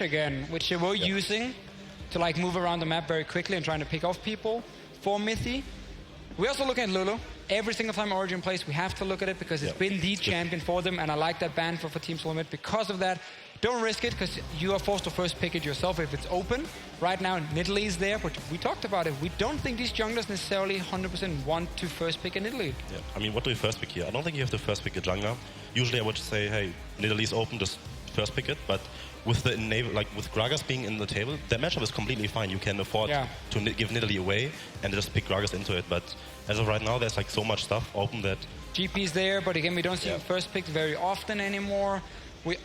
dash again, which they were using to like move around the map very quickly and trying to pick off people for Mithy. We're also looking at Lulu. Every single time Origen plays, we have to look at it because it's been the champion for them, and I like that ban for Team SoloMid because of that. Don't risk it because you are forced to first pick it yourself if it's open. Right now, Nidalee is there, but we talked about it. We don't think these junglers necessarily 100% want to first pick a Nidalee. Yeah, I mean, what do you first pick here? I don't think you have to first pick a jungler. Usually I would say, hey, Nidalee's open, just first pick it, but with the enable, like with Gragas being in the table, that matchup is completely fine. You can afford to give Nidalee away and just pick Gragas into it. But as of right now, there's like so much stuff open that GP's there, but again, we don't see him first picked very often anymore. We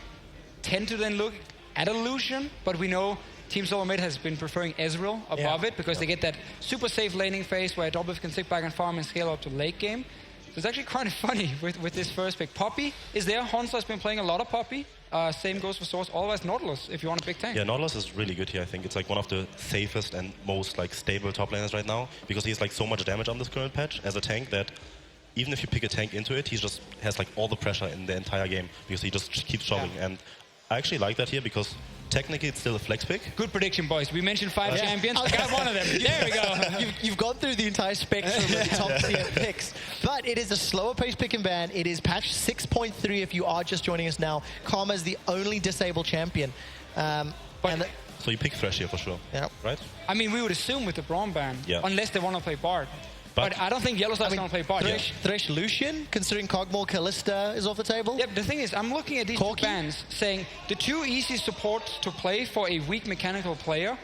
tend to then look at a Lucian, but we know Team SoloMid has been preferring Ezreal above it because they get that super safe laning phase where Doublelift can sit back and farm and scale up to late game. So it's actually kind of funny with this first pick. Poppy is there. Hansa has been playing a lot of Poppy. Same goes for Source. Otherwise, Nautilus, if you want a big tank. Yeah, Nautilus is really good here, I think. It's like one of the safest and most like stable top laners right now because he has like so much damage on this current patch as a tank that even if you pick a tank into it, he just has like all the pressure in the entire game because he just keeps shoving. And I actually like that here because technically it's still a flex pick. Good prediction, boys. We mentioned 5 champions. I got one of them. There we go. You've gone through the entire spectrum of top tier picks. But it is a slower pace pick and ban. It is patch 6.3 if you are just joining us now. Karma is the only disabled champion. So you pick Thresh here for sure, right? I mean, we would assume with the Braum ban, unless they want to play Bard. But I don't think Yellowstar's going to play Bard. Thresh Lucian, considering Cogmore Callista is off the table? Yeah, the thing is, I'm looking at these two bans saying the two easy supports to play for a weak mechanical player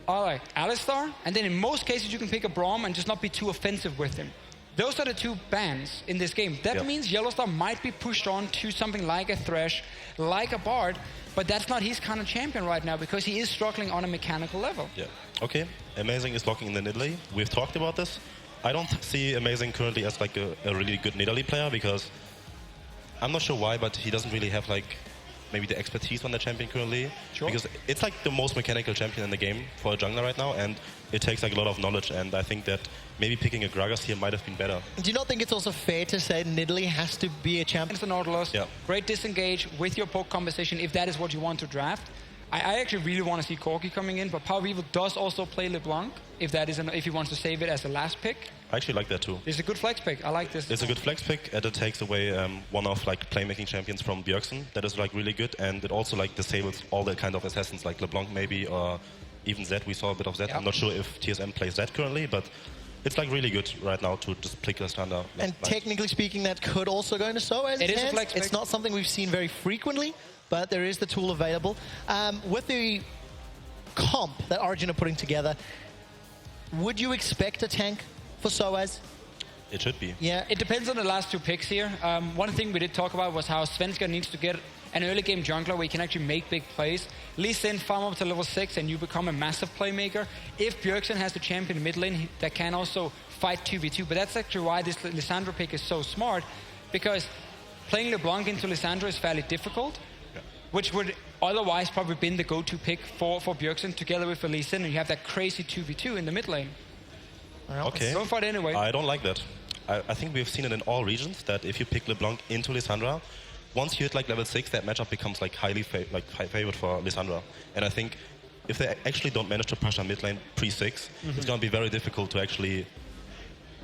are like Alistar, and then in most cases you can pick a Braum and just not be too offensive with him. Those are the two bans in this game. That means Yellowstar might be pushed on to something like a Thresh, like a Bard, but that's not his kind of champion right now because he is struggling on a mechanical level. Yeah. Okay, Amazing is locking in the Nidalee. We've talked about this. I don't see Amazing currently as like a really good Nidalee player because I'm not sure why, but he doesn't really have like maybe the expertise on the champion currently. Sure. Because it's like the most mechanical champion in the game for a jungler right now, and it takes like a lot of knowledge, and I think that maybe picking a Gragas here might have been better. Do you not think it's also fair to say Nidalee has to be a champion? It's the Nautilus. Yeah. Great disengage with your poke composition if that is what you want to draft. I actually really want to see Corki coming in, but Power of Evil does also play LeBlanc if that is if he wants to save it as a last pick. I actually like that too. It's a good flex pick. I like this. It's a good flex pick, and it takes away one of like playmaking champions from Bjergsen. That is like really good, and it also like disables all the kind of assassins like LeBlanc maybe, or even Zed. We saw a bit of Zed. I'm not sure if TSM plays that currently, but it's like really good right now to just pick a standard. And technically speaking, that could also go into Soaz. It is a flex pick. It's not something we've seen very frequently, but there is the tool available. With the comp that Origen are putting together, would you expect a tank for Soaz? It should be. Yeah, it depends on the last two picks here. One thing we did talk about was how Svenska needs to get an early game jungler where you can actually make big plays. Lee Sin, farm up to level 6 and you become a massive playmaker. If Bjergsen has the champion mid lane that can also fight 2v2, but that's actually why this Lissandra pick is so smart, because playing LeBlanc into Lissandra is fairly difficult, which would otherwise probably been the go-to pick for Bjergsen together with Lee Sin, and you have that crazy 2v2 in the mid lane. Okay. Go for it anyway. I don't like that. I think we've seen it in all regions that if you pick LeBlanc into Lissandra, once you hit like level 6, that matchup becomes like high favored for Lissandra. And I think if they actually don't manage to pressure mid lane pre-6, it's going to be very difficult to actually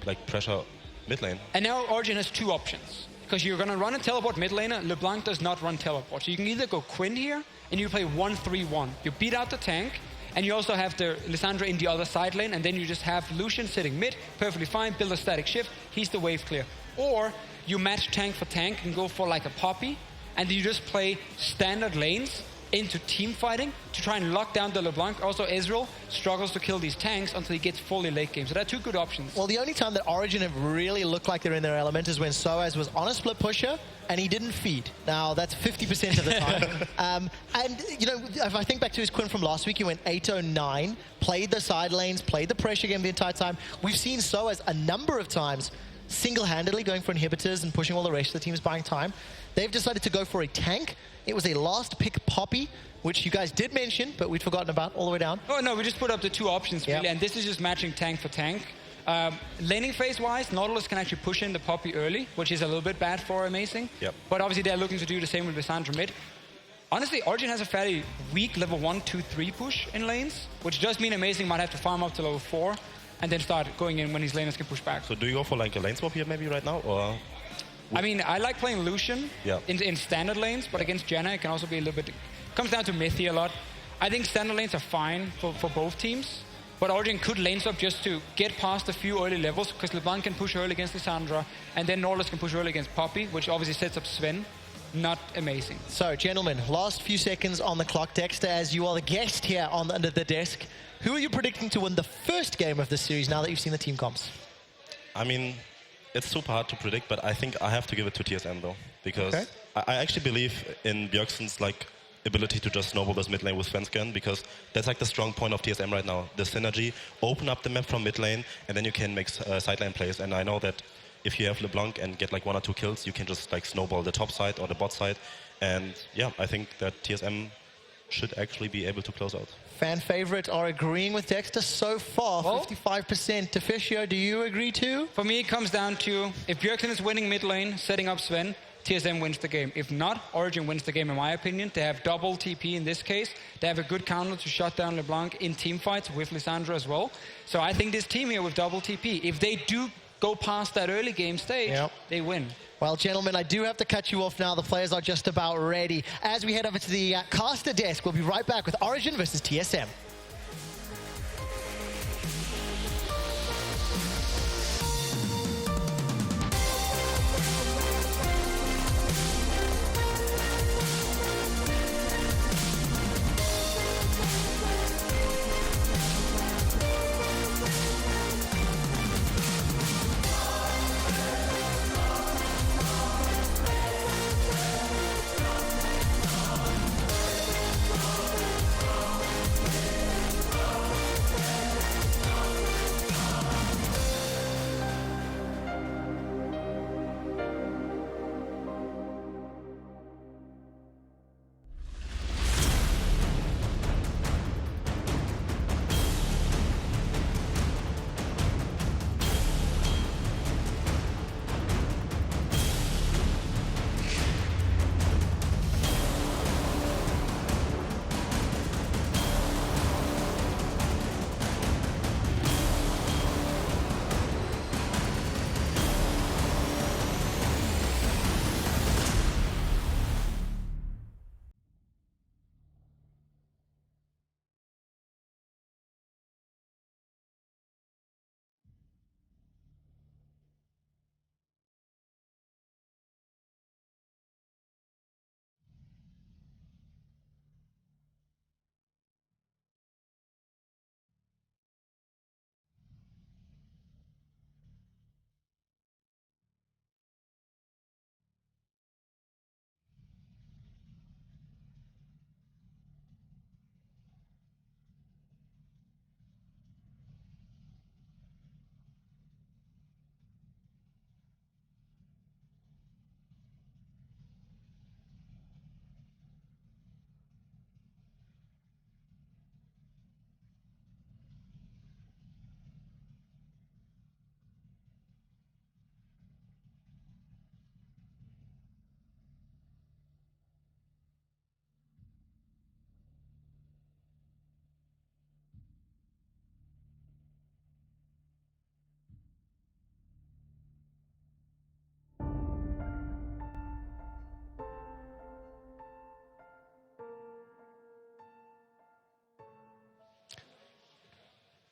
like pressure mid lane. And now Origen has two options. Because you're going to run a teleport mid laner, LeBlanc does not run teleport. So you can either go Quinn here, and you play 1-3-1. You beat out the tank, and you also have the Lissandra in the other side lane, and then you just have Lucian sitting mid, perfectly fine, build a static shift, he's the wave clear. Or you match tank for tank and go for like a Poppy, and you just play standard lanes into team fighting to try and lock down the LeBlanc. Also, Ezreal struggles to kill these tanks until he gets fully late game. So there are two good options. Well, the only time that Origen have really looked like they're in their element is when Soaz was on a split pusher and he didn't feed. Now, that's 50% of the time. And, you know, if I think back to his Quinn from last week, he went 8-0-9, played the side lanes, played the pressure game the entire time. We've seen Soaz a number of times single-handedly going for inhibitors and pushing all the rest of the teams, buying time. They've decided to go for a tank. It was a last pick Poppy, which you guys did mention, but we'd forgotten about all the way down. Oh, no, we just put up the two options, really, and this is just matching tank for tank. Laning phase-wise, Nautilus can actually push in the Poppy early, which is a little bit bad for Amazing. Yep. But obviously they're looking to do the same with Lissandra mid. honestly, Origen has a fairly weak level 1, 2, 3 push in lanes, which does mean Amazing might have to farm up to level 4 and then start going in when his laners can push back. So do you go for like a lane swap here maybe right now, or? I mean, I like playing Lucian in standard lanes, but against Janna it can also be a little bit... comes down to Mythi a lot. I think standard lanes are fine for both teams, but Origen could lane swap just to get past a few early levels, because LeBlanc can push early against Lissandra, and then Norlis can push early against Poppy, which obviously sets up Sven. Not amazing. So, gentlemen, last few seconds on the clock. Dexter, as you are the guest here under the desk, who are you predicting to win the first game of the series now that you've seen the team comps? I mean, it's super hard to predict, but I think I have to give it to TSM though, because I actually believe in Bjergsen's like ability to just snowball this mid lane with Svensken, because that's like the strong point of TSM right now. The synergy, open up the map from mid lane, and then you can make side lane plays. And I know that if you have LeBlanc and get like 1 or 2 kills, you can just like snowball the top side or the bot side. And yeah, I think that TSM should actually be able to close out. Fan favorites are agreeing with Dexter so far, 55%. Deficio, do you agree too? For me, it comes down to, if Bjergsen is winning mid lane, setting up Sven, TSM wins the game. If not, Origen wins the game in my opinion. They have double TP in this case. They have a good counter to shut down LeBlanc in team fights with Lissandra as well. So I think this team here with double TP, if they do go past that early game stage, they win. Well, gentlemen, I do have to cut you off now. The players are just about ready. As we head over to the caster desk, we'll be right back with Origen versus TSM.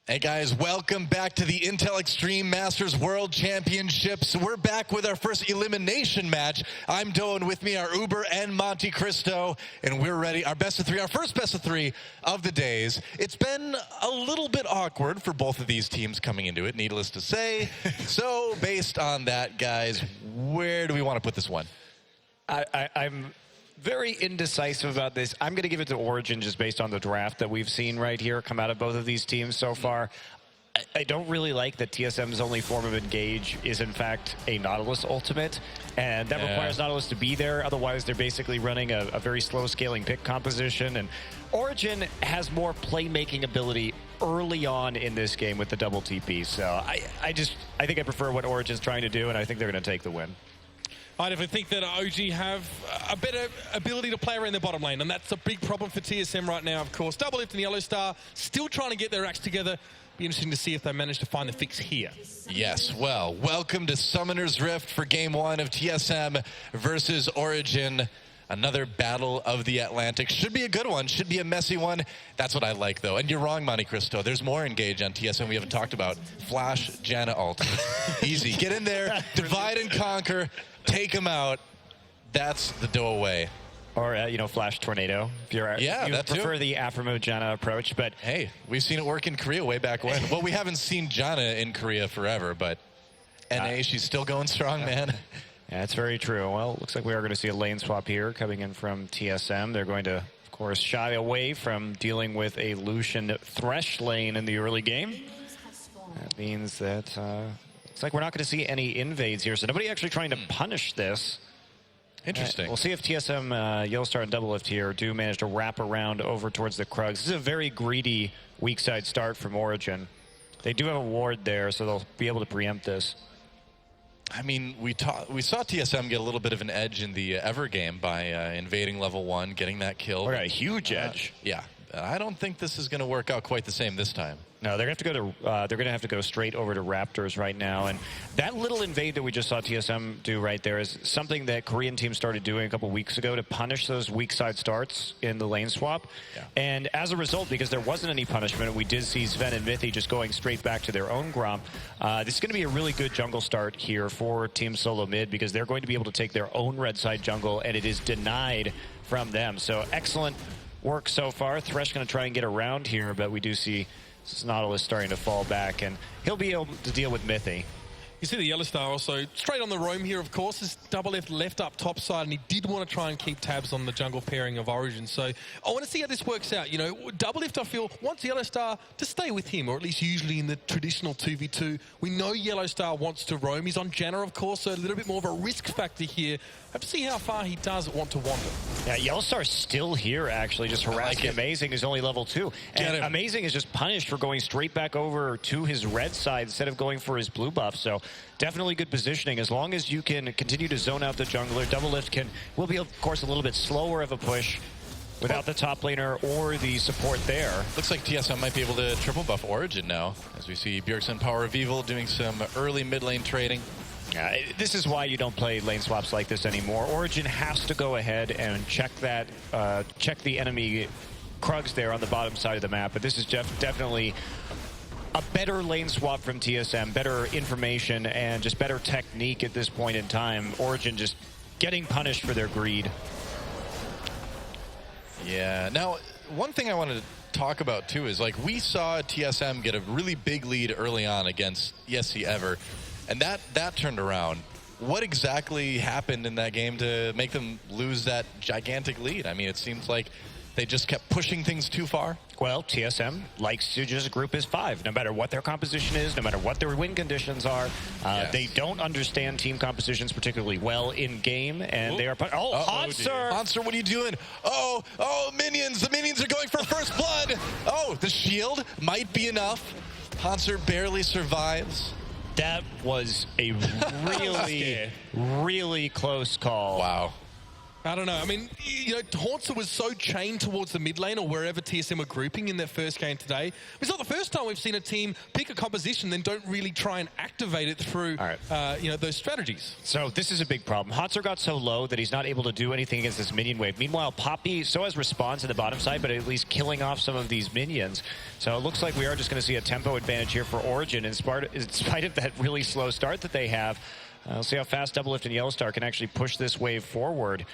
Hey guys, welcome back to the Intel Extreme Masters World Championships. We're back with our first elimination match. I'm Doe, and with me are Uber and Monte Cristo, and we're ready. Our best of three, our first best of three of the days. It's been a little bit awkward for both of these teams coming into it, needless to say. So based on that, guys, where do we want to put this one? I'm very indecisive about this. I'm going to give it to Origen just based on the draft that we've seen right here come out of both of these teams so far. I don't really like that TSM's only form of engage is in fact a Nautilus ultimate, and that requires Nautilus to be there. Otherwise, they're basically running a very slow scaling pick composition, and Origen has more playmaking ability early on in this game with the double TP. So I think I prefer what Origen's trying to do, and I think they're going to take the win. I definitely think that OG have a better ability to play around their bottom lane, and that's a big problem for TSM right now, of course. Double Lift and Yellow Star still trying to get their acts together. Be interesting to see if they manage to find the fix here. Yes, well, welcome to Summoner's Rift for Game 1 of TSM versus Origen. Another battle of the Atlantic. Should be a good one. Should be a messy one. That's what I like, though. And you're wrong, Monte Cristo. There's more engage on TSM we haven't talked about. Flash, Janna ult. Easy. Get in there, divide and conquer, take them out. That's the dough away. Or, Flash Tornado. If you prefer too. the Aphromo Janna approach, but... Hey, we've seen it work in Korea way back when. Well, we haven't seen Janna in Korea forever, but NA, she's still going strong, man. Yeah, that's very true. Well, looks like we are going to see a lane swap here coming in from TSM. They're going to, of course, shy away from dealing with a Lucian Thresh lane in the early game. That means that looks like we're not going to see any invades here. So nobody actually trying to punish this. Interesting. We'll see if TSM, Yellowstar, and Double Lift here do manage to wrap around over towards the Krugs. This is a very greedy weak side start from Origen. They do have a ward there, so they'll be able to preempt this. I mean, we saw TSM get a little bit of an edge in the Ever game by invading level 1, getting that kill. Or a huge edge. Yeah. I don't think this is going to work out quite the same this time. No, they're going to have to go straight over to Raptors right now, and that little invade that we just saw TSM do right there is something that Korean teams started doing a couple weeks ago to punish those weak side starts in the lane swap. Yeah. And as a result, because there wasn't any punishment, we did see Sven and Mythi just going straight back to their own Gromp. This is going to be a really good jungle start here for Team SoloMid because they're going to be able to take their own red side jungle, and it is denied from them. So excellent work so far. Thresh going to try and get around here, but we do see Nautilus starting to fall back, and he'll be able to deal with Mythi. You see the Yellow Star also straight on the roam here, of course. Is Double left up top side, and he did want to try and keep tabs on the jungle pairing of Origen. So I want to see how this works out. You know, Double Lift, I feel, wants Yellow Star to stay with him, or at least usually in the traditional 2v2. We know Yellow Star wants to roam. He's on Janna, of course, so a little bit more of a risk factor here. Have to see how far he does want to wander. Yeah, Yellow Star's still here, actually, just harassing Amazing, is only level 2. And Amazing is just punished for going straight back over to his red side instead of going for his blue buff. So definitely good positioning. As long as you can continue to zone out the jungler, Double Lift will be, of course, a little bit slower of a push without the top laner or the support there. Looks like TSM might be able to triple buff Origen now, as we see Bjergsen Power of Evil doing some early mid lane trading. This is why you don't play lane swaps like this anymore. Origen has to go ahead and check the enemy Krugs there on the bottom side of the map, but this is definitely a better lane swap from TSM, better information, and just better technique at this point in time. Origen just getting punished for their greed. Yeah, now, one thing I wanted to talk about, too, is, like, we saw TSM get a really big lead early on against ESC Ever, and that turned around. What exactly happened in that game to make them lose that gigantic lead? I mean, it seems like they just kept pushing things too far. Well, TSM likes to just group as 5, no matter what their composition is, no matter what their win conditions are. They don't understand team compositions particularly well in game, and they are... Hanser! Hanser, what are you doing? Oh, minions! The minions are going for first blood! Oh, the shield might be enough. Hanser barely survives. That was a really, really close call. Wow. I don't know. I mean, you know, Hanser was so chained towards the mid lane or wherever TSM were grouping in their first game today. It's not the first time we've seen a team pick a composition, then don't really try and activate it through, those strategies. So this is a big problem. Hanser got so low that he's not able to do anything against this minion wave. Meanwhile, Poppy has response in the bottom side, but at least killing off some of these minions. So it looks like we are just going to see a tempo advantage here for Origen in spite of that really slow start that they have. We'll see how fast Double Lift and Yellow Star can actually push this wave forward.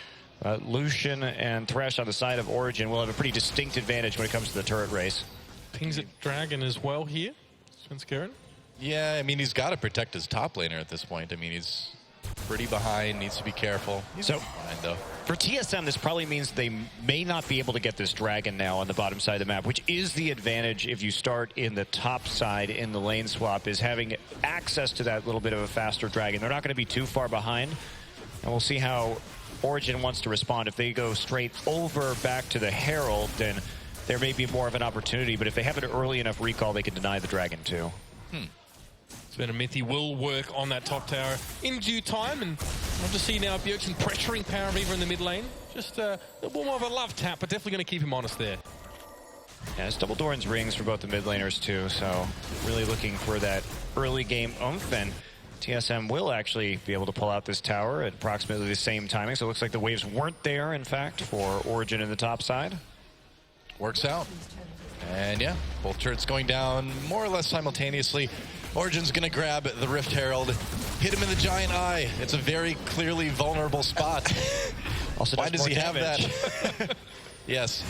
Lucian and Thresh on the side of Origen will have a pretty distinct advantage when it comes to the turret race. Pings at Dragon as well here, Svenskeren. Yeah, I mean, he's got to protect his top laner at this point. I mean, he's pretty behind, needs to be careful. He's fine, though. For TSM, this probably means they may not be able to get this Dragon now on the bottom side of the map, which is the advantage if you start in the top side in the lane swap, is having access to that little bit of a faster Dragon. They're not going to be too far behind, and we'll see how Origen wants to respond. If they go straight over back to the Herald, then there may be more of an opportunity, but if they have an early enough recall, they can deny the Dragon too. Sven and Mythi will work on that top tower in due time, and I'll just see now Bjergsen pressuring Power Reaver in the mid lane. Just a little more of a love tap, but definitely going to keep him honest there. Yeah, it's double Doran's rings for both the mid laners too, so really looking for that early game oomph, and TSM will actually be able to pull out this tower at approximately the same timing, so it looks like the waves weren't there, in fact, for Origen in the top side. Works out. And yeah, both turrets going down more or less simultaneously. Origen's going to grab the Rift Herald, hit him in the giant eye. It's a very clearly vulnerable spot. Also, why does he have that? Yes.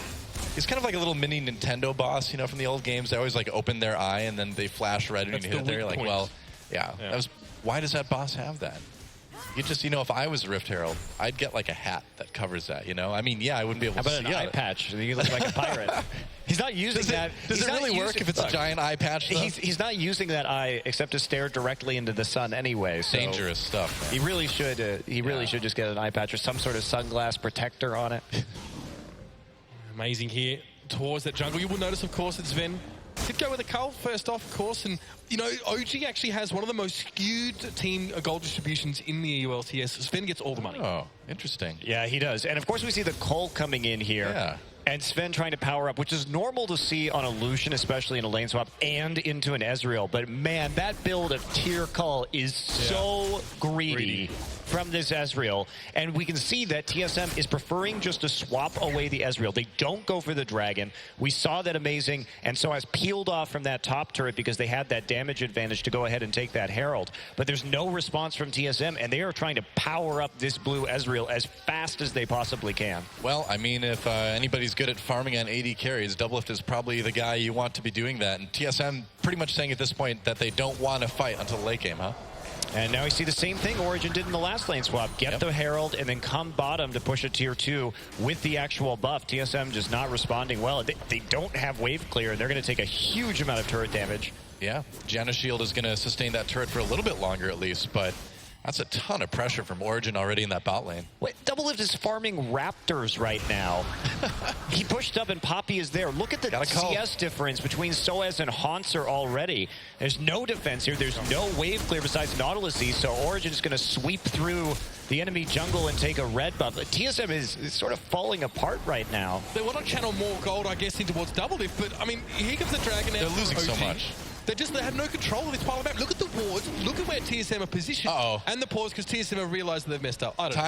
He's kind of like a little mini Nintendo boss, you know, from the old games. They always like open their eye and then they flash red and you hit it there. You're like, well, yeah. Why does that boss have that? You just, you know, if I was a Rift Herald, I'd get like a hat that covers that, you know? I mean, yeah, I wouldn't be able to see it. How about an eye patch? You look like a pirate. He's not using that. Does it really work if it's a giant eye patch, though? He's not using that eye except to stare directly into the sun anyway. So dangerous stuff, man. He really should. Should just get an eye patch or some sort of sunglass protector on it. Amazing here towards that jungle. You will notice, of course, it's Sven. Did go with a cull first off, of course, and you know, OG actually has one of the most skewed team goal distributions in the EULTS. Sven gets all the money. Oh, interesting. Yeah, he does. And of course we see the Cole coming in here. Yeah. And Sven trying to power up, which is normal to see on a Lucian, especially in a lane swap, and into an Ezreal. But man, that build of tier Cull is so greedy from this Ezreal. And we can see that TSM is preferring just to swap away the Ezreal. They don't go for the Dragon. We saw that amazing, and so has peeled off from that top turret because they had that damage advantage to go ahead and take that Herald. But there's no response from TSM, and they are trying to power up this blue Ezreal as fast as they possibly can. Well, I mean, if anybody's good at farming on AD carries, Doublelift is probably the guy you want to be doing that. And TSM pretty much saying at this point that they don't want to fight until the late game, huh? And now we see the same thing Origen did in the last lane swap. Get the Herald and then come bottom to push a tier 2 with the actual buff. TSM just not responding well. They don't have wave clear, and they're going to take a huge amount of turret damage. Yeah, Janna Shield is going to sustain that turret for a little bit longer at least, but that's a ton of pressure from Origen already in that bot lane. Wait, Doublelift is farming Raptors right now. He pushed up and Poppy is there. Look at the CS difference between Soaz and Haunter already. There's no defense here. There's no wave clear besides Nautilus Z, so Origen is going to sweep through the enemy jungle and take a red buff. TSM is sort of falling apart right now. They want to channel more gold, I guess, in towards Doublelift, but I mean, here comes the Dragon out. They're losing so much. They have no control of this part of the map. Look at the wards. Look at where TSM are positioned. And the pause because TSM have realized that they've messed up. I don't know.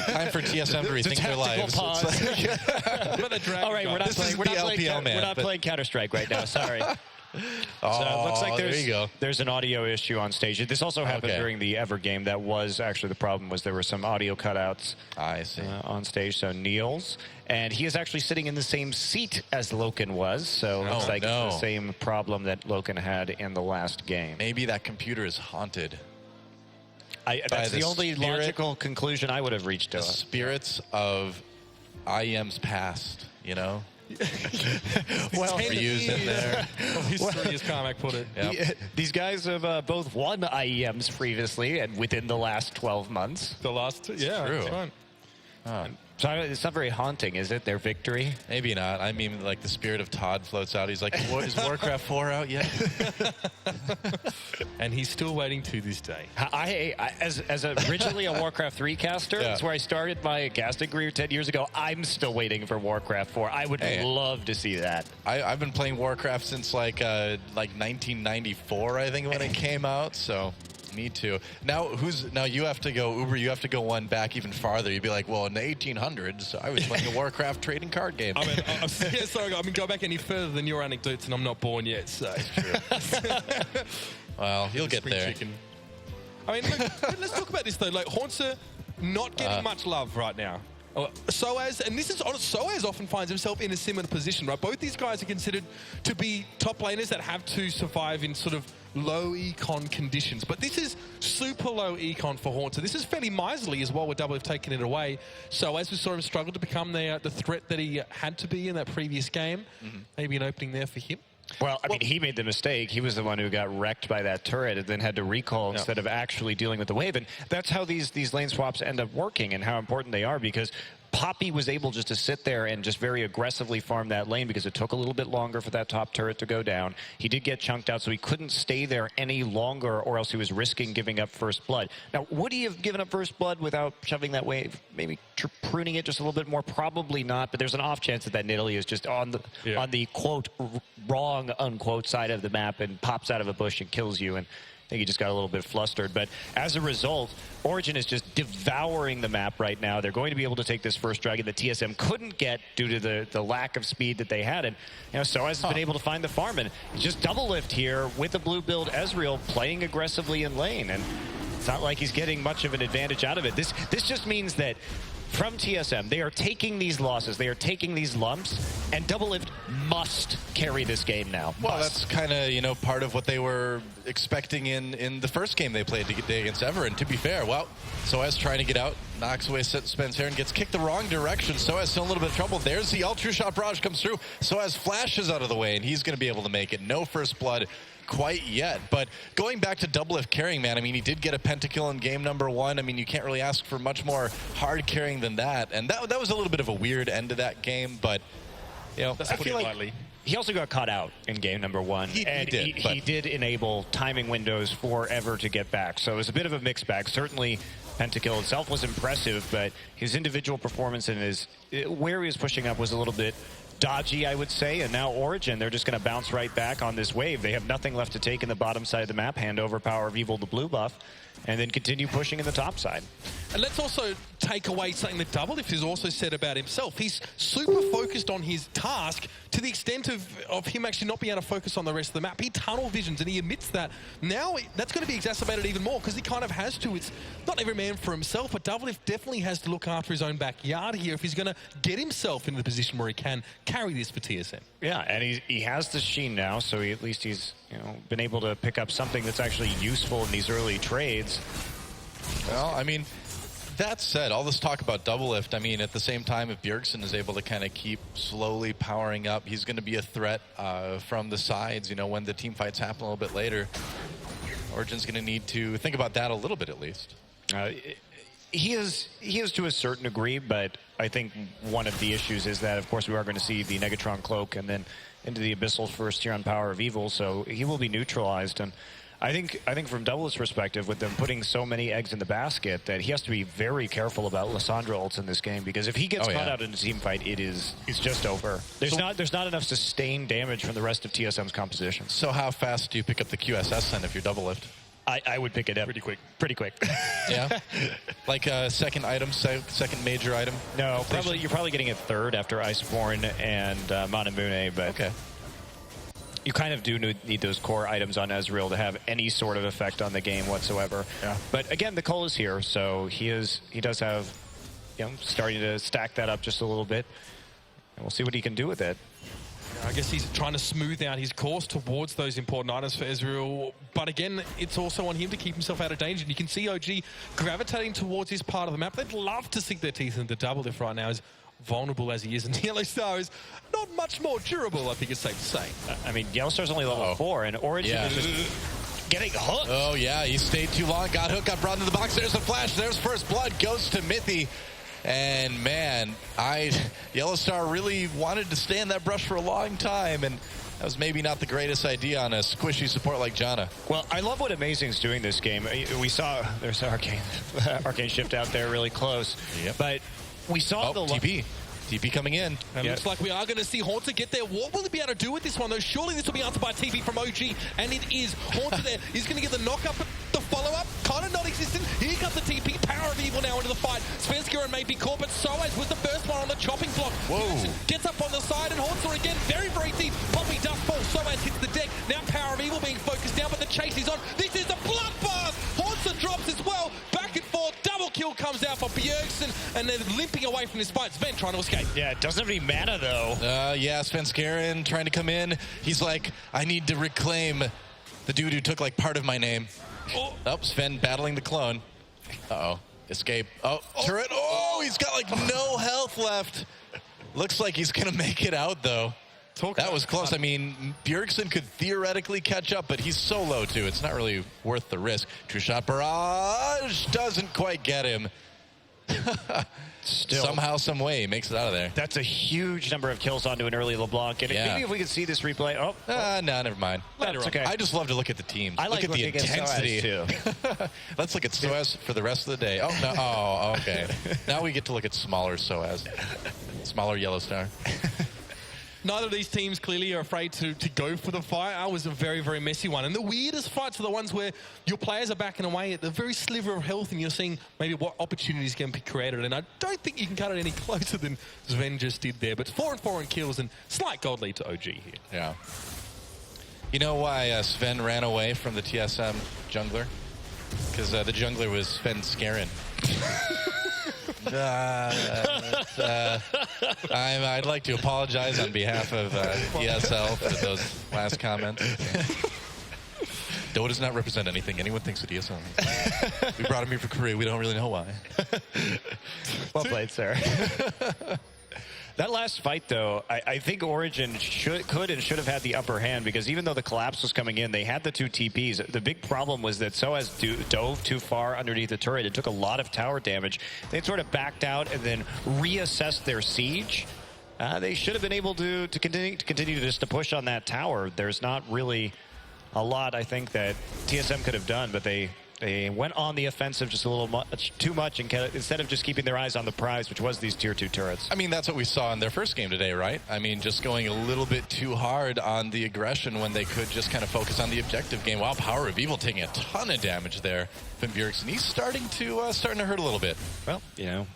Time for TSM to rethink their lives. All right, we're not playing Counter-Strike right now. Sorry. So it looks like there's an audio issue on stage. This also happened during the Ever game. That was actually the problem, was there were some audio cutouts on stage. So Niels, and he is actually sitting in the same seat as Loken was. So it looks like the same problem that Loken had in the last game. Maybe that computer is haunted. That's the only logical conclusion I would have reached to. The spirits of IEM's past, you know? Well, used in there. History, as Carmack put it. These guys have both won IEMs previously and within the last 12 months. The last, yeah, true. That's right. So it's not very haunting, is it, their victory? Maybe not. I mean, like the spirit of Todd floats out. He's like, is Warcraft 4 out yet? And he's still waiting to this day. As originally a Warcraft 3 caster, that's where I started my casting career 10 years ago. I'm still waiting for Warcraft 4. I would love to see that. I've been playing Warcraft since like 1994, I think, when it came out. So. Me too. Now you have to go, Uber, you have to go one back even farther. You'd be like, well, in the 1800s, I was playing a Warcraft trading card game. I mean, sorry, I mean, go back any further than your anecdotes and I'm not born yet, so. True. Well, you'll get there. Chicken. I mean, look, let's talk about this though. Like, Haunter not getting much love right now. Soaz, and this is honest, Soaz often finds himself in a similar position, right? Both these guys are considered to be top laners that have to survive in sort of low econ conditions. But this is super low econ for Haunter. This is fairly miserly as well with Doublelift taking it away. Soaz was sort of struggled to become the threat that he had to be in that previous game. Maybe an opening there for him. Well, I mean, he made the mistake. He was the one who got wrecked by that turret and then had to recall instead of actually dealing with the wave. And that's how these lane swaps end up working and how important they are, because Poppy was able just to sit there and just very aggressively farm that lane because it took a little bit longer for that top turret to go down. He did get chunked out, so he couldn't stay there any longer, or else he was risking giving up first blood. Now, would he have given up first blood without shoving that wave? Maybe pruning it just a little bit more? Probably not, but there's an off chance that Nidalee is just on the quote, wrong, unquote, side of the map and pops out of a bush and kills you. And I think he just got a little bit flustered. But as a result, Origen is just devouring the map right now. They're going to be able to take this first dragon that TSM couldn't get due to the lack of speed that they had. And Soaz has been able to find the farm. And just double lift here with the blue build Ezreal playing aggressively in lane. And it's not like he's getting much of an advantage out of it. This just means that from TSM, they are taking these losses, they are taking these lumps, and Double Lift must carry this game now. Well, that's kind of, part of what they were expecting in the first game they played against Ever. And to be fair, well, Soaz trying to get out, knocks away Spencer and gets kicked the wrong direction. Soaz still in a little bit of trouble. There's the Ultra Shot barrage comes through. Soaz flashes out of the way, and he's going to be able to make it. No first blood quite yet. But going back to Double Lift carrying, man, I mean, he did get a pentakill in game number 1. I mean, you can't really ask for much more hard carrying than that. And that was a little bit of a weird end to that game, but, I feel like he also got caught out in game number 1. He did enable timing windows for Ever to get back. So it was a bit of a mixed bag. Certainly, pentakill itself was impressive, but his individual performance and where he was pushing up was a little bit dodgy, I would say. And now Origen, they're just going to bounce right back on this wave. They have nothing left to take in the bottom side of the map, hand over Power of Evil, the blue buff, and then continue pushing in the top side. And let's also take away something that Double Lift has also said about himself. He's super focused on his task to the extent of him actually not being able to focus on the rest of the map. He tunnel visions, and he admits that. Now that's going to be exacerbated even more because he kind of has to. It's not every man for himself, but Double Lift definitely has to look after his own backyard here if he's going to get himself into the position where he can carry this for TSM. Yeah, and he has the Sheen now, so at least he's been able to pick up something that's actually useful in these early trades. Well, I mean, that said, all this talk about Double Lift, I mean, at the same time, if Bjergsen is able to kind of keep slowly powering up, he's going to be a threat from the sides, when the team fights happen a little bit later. Origen's going to need to think about that a little bit at least. He is to a certain degree, but I think one of the issues is that, of course, we are going to see the Negatron Cloak and then into the Abyssal first here on Power of Evil, so he will be neutralized. And I think from Double's perspective, with them putting so many eggs in the basket, that he has to be very careful about Lissandra ults in this game, because if he gets caught out in a team fight, it's just over. There's not enough sustained damage from the rest of TSM's composition. So how fast do you pick up the QSS then if you're Double Lift? I would pick it up pretty quick. Yeah, like a second item, second major item. No, you're probably getting it third after Iceborne and Manamune, but okay. You kind of do need those core items on Ezreal to have any sort of effect on the game whatsoever. Yeah. But again, the Cole is here, so he does have, starting to stack that up just a little bit, and we'll see what he can do with it. I guess he's trying to smooth out his course towards those important items for Ezreal. But again, it's also on him to keep himself out of danger. And you can see OG gravitating towards his part of the map. They'd love to sink their teeth into Double Lift right now, as vulnerable as he is. And Yellow Star is not much more durable, I think it's safe to say. I mean, Yellow Star's only level 4, and Origen is just getting hooked. Oh, yeah, he stayed too long, got hooked, got brought into the box. There's the flash, there's first blood, goes to Mithy. And man, Yellow Star really wanted to stay in that brush for a long time, and that was maybe not the greatest idea on a squishy support like Janna. Well, I love what Amazing's doing this game. We saw there's Arcane Shift out there really close, but we saw the TP coming in. And looks like we are going to see Haunter get there. What will he be able to do with this one, though? Surely this will be answered by TP from OG, and it is. Haunter there. He's going to get the knock-up, the follow-up. Kind of non-existent. Here comes the TP. Power of Evil now into the fight. Svenskeren may be caught, but Soaz was the first one on the chopping block. Whoa. Gets up on the side, and Haunter again, very, very deep. Poppy does fall. Soaz hits the deck. Now Power of Evil being focused down, but the chase is on. This is a bloodbath. Haunter drops as well. Back and forth. Double kill comes out for Bjergsen, and they're limping away from this fight. Sven trying to escape. Yeah, it doesn't have any mana, though. Yeah, Svenskeren trying to come in. He's like, I need to reclaim the dude who took, like, part of my name. Oh, Sven battling the clone. Uh-oh. Escape. Oh, turret. Oh, he's got, like, no health left. Looks like he's going to make it out, though. That was close. I mean, Bjergsen could theoretically catch up, but he's so low, too. It's not really worth the risk. True Shot Barrage doesn't quite get him. Still, somehow, some way, he makes it out of there. that's a huge number of kills onto an early LeBlanc. And Yeah. maybe if we could see this replay. Oh, No, never mind. that's okay. I just love to look at the teams. I like look at the looking at intensity. Soaz, too. Let's look at Soaz for the rest of the day. Oh, no. Oh, okay. Now we get to look at smaller Soaz. Smaller Yellow Star. Neither of these teams clearly are afraid to go for the fight. It was a very, very messy one. And the weirdest fights are the ones where your players are backing away at the very sliver of health and you're seeing maybe what opportunities can be created. And I don't think you can cut it any closer than Sven just did there. But 4-4 in kills and slight gold lead to OG here. Yeah. You know why Sven ran away from the TSM jungler? Because the jungler was Sven Skarin. I'd like to apologize on behalf of ESL for those last comments. Doe does not represent anything. Anyone thinks that ESL. We brought him here for Korea. We don't really know why. Well played, sir. That last fight, though, I think Origen could and should have had the upper hand because even though the collapse was coming in, they had the 2 TPs. The big problem was that Soaz dove too far underneath the turret. It took a lot of tower damage. They sort of backed out and then reassessed their siege. They should have been able to continue just to push on that tower. There's not really a lot, I think, that TSM could have done, but they went on the offensive just a little too much and instead of just keeping their eyes on the prize, which was these tier 2 turrets. I mean, that's what we saw in their first game today, right? I mean, just going a little bit too hard on the aggression when they could just kind of focus on the objective game. Wow, Power of Evil taking a ton of damage there from Bjergsen. He's starting to hurt a little bit. Well, you know,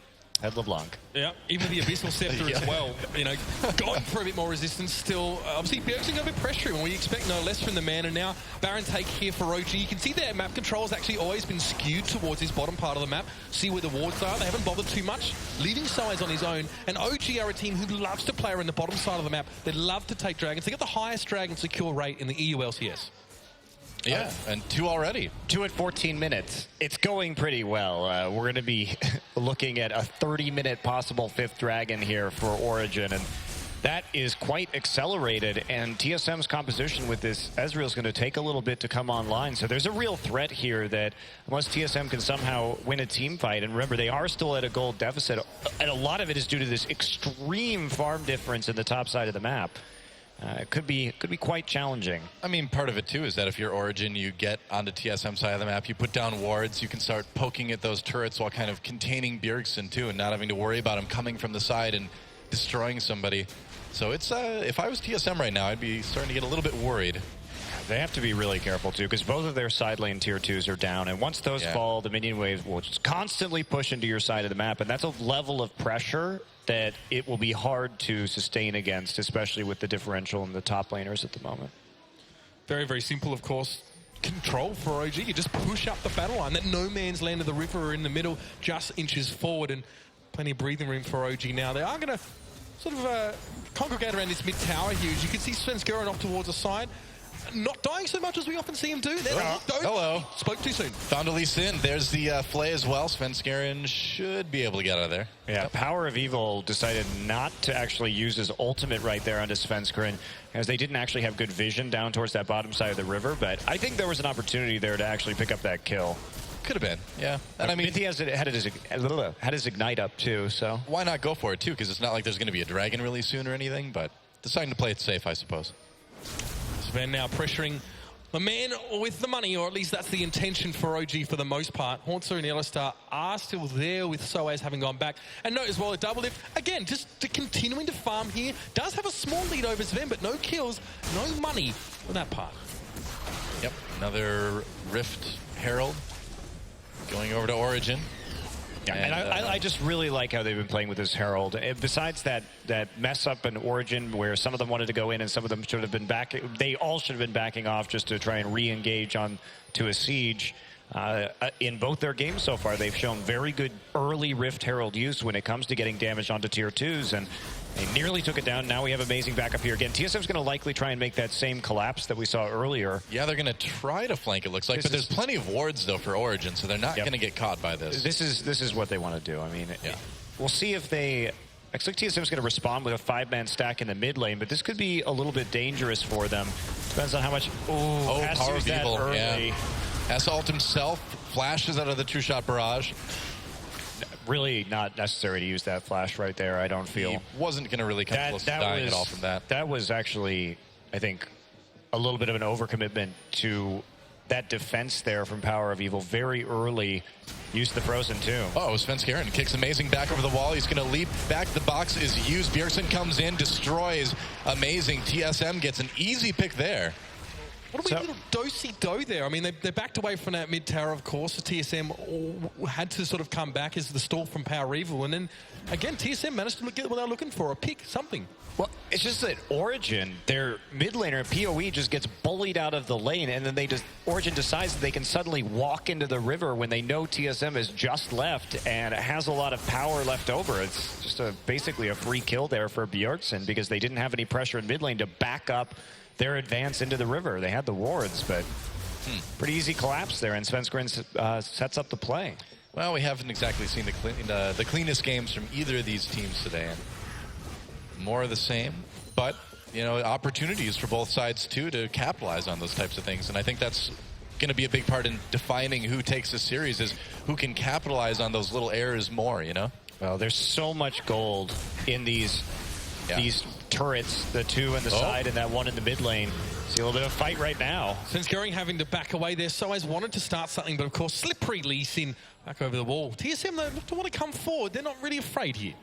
Head LeBlanc. Yeah, even the Abyssal Scepter as well. You know, going for a bit more resistance still. Obviously, Bjergsen got a bit pressure when we expect no less from the man. And now Baron take here for OG. You can see their map control has actually always been skewed towards this bottom part of the map. See where the wards are. They haven't bothered too much, leaving Soaz on his own. And OG are a team who loves to play around the bottom side of the map. They love to take dragons. They got the highest dragon secure rate in the EU LCS. Yeah, and 2 already. 2 at 14 minutes. It's going pretty well. We're going to be looking at a 30-minute possible 5th dragon here for Origen, and that is quite accelerated, and TSM's composition with this Ezreal is going to take a little bit to come online, so there's a real threat here that unless TSM can somehow win a team fight, and remember, they are still at a gold deficit, and a lot of it is due to this extreme farm difference in the top side of the map. It could be quite challenging. I mean, part of it, too, is that if you're Origen, you get onto TSM side of the map, you put down wards, you can start poking at those turrets while kind of containing Bjergsen, too, and not having to worry about him coming from the side and destroying somebody. So it's, if I was TSM right now, I'd be starting to get a little bit worried. They have to be really careful, too, because both of their side lane tier 2s are down, and once those fall, the minion wave will just constantly push into your side of the map, and that's a level of pressure that it will be hard to sustain against, especially with the differential in the top laners at the moment. Very, very simple, of course. Control for OG. You just push up the battle line. That no man's land of the river are in the middle, just inches forward, and plenty of breathing room for OG now. They are going to sort of congregate around this mid tower here. As you can see, Sven's going off towards the side. Not dying so much as we often see him do. Hello. Spoke too soon. Found Elise in. There's the Flay as well. Sven Skarin should be able to get out of there. Yeah, Power of Evil decided not to actually use his ultimate right there onto Sven Skarin, as they didn't actually have good vision down towards that bottom side of the river, but I think there was an opportunity there to actually pick up that kill. Could have been, yeah. And I mean, he had his Ignite up too, so. Why not go for it too? Because it's not like there's going to be a dragon really soon or anything, but deciding to play it safe, I suppose. Sven now pressuring the man with the money, or at least that's the intention for OG for the most part. Hauntzer and Yellowstar are still there with Soaz having gone back. And note as well, a double lift, again, just continuing to farm here. Does have a small lead over Sven, but no kills, no money for that part. Yep, another Rift Herald going over to Origen. Yeah, and I just really like how they've been playing with this Herald. And besides that mess up in Origen where some of them wanted to go in and some of them should have been back, they all should have been backing off just to try and re-engage on to a siege. In both their games so far, they've shown very good early Rift Herald use when it comes to getting damage onto tier 2s, and they nearly took it down. Now we have amazing backup here. Again, TSM's going to likely try and make that same collapse that we saw earlier. Yeah, they're going to try to flank, it looks like, but there's plenty of wards, though, for Origen, so they're not going to get caught by this. This is what they want to do. I mean, we'll see if they... Looks like TSM's going to respond with a 5-man stack in the mid lane, but this could be a little bit dangerous for them. Depends on how much... Oh, Power of Evil, early. yeah. Has to ult himself, flashes out of the two-shot barrage. really not necessary to use that flash right there, I don't feel. He wasn't going to really come close to dying at all from that. That was actually, I think, a little bit of an overcommitment to that defense there from Power of Evil very early. Used the Frozen Tomb. Oh, Svenskeren kicks amazing back over the wall. He's going to leap back. The box is used. Bjergsen comes in, destroys. Amazing. TSM gets an easy pick there. What a weird little do-si-do there. I mean, they backed away from that mid-tower, of course. The TSM had to sort of come back as the stall from Power Evil. And then, again, TSM managed to get what they're looking for, a pick, something. Well, it's just that Origen, their mid laner, PoE, just gets bullied out of the lane, and then Origen decides that they can suddenly walk into the river when they know TSM has just left and has a lot of power left over. It's just basically a free kill there for Bjergsen because they didn't have any pressure in mid lane to back up their advance into the river. They had the wards, but pretty easy collapse there, and Svenskeren sets up the play. Well, we haven't exactly seen the cleanest games from either of these teams today. More of the same, but, you know, opportunities for both sides, too, to capitalize on those types of things. And I think that's going to be a big part in defining who takes this series, is who can capitalize on those little errors more, you know? Well, there's so much gold in these turrets, the two in the side and that one in the mid lane. See a little bit of fight right now. Svenskeren having to back away there. Soaz wanted to start something, but of course, slippery Lee Sin back over the wall. TSM, they don't want to come forward. They're not really afraid here.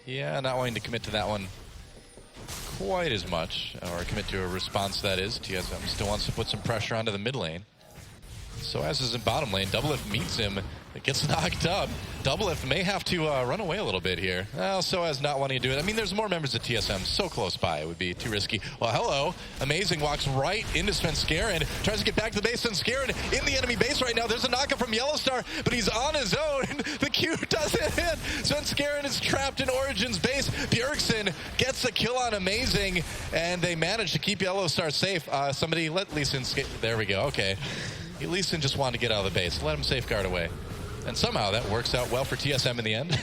Yeah, not wanting to commit to that one quite as much, or commit to a response, that is. TSM still wants to put some pressure onto the mid lane. Soaz is in bottom lane. Doublelift meets him. It gets knocked up. Doublelift may have to run away a little bit here. Well, Soaz not wanting to do it. I mean, there's more members of TSM so close by. It would be too risky. Well, hello. Amazing walks right into Svenskeren. Tries to get back to the base. Svenskeren in the enemy base right now. There's a knockup from Yellowstar, but he's on his own. The Q doesn't hit. Svenskeren is trapped in Origen's base. Bjergsen gets a kill on Amazing, and they manage to keep Yellowstar safe. Somebody let Lee Sin skate. There we go. Okay. Lee Sin just wanted to get out of the base. Let him safeguard away. And somehow that works out well for TSM in the end.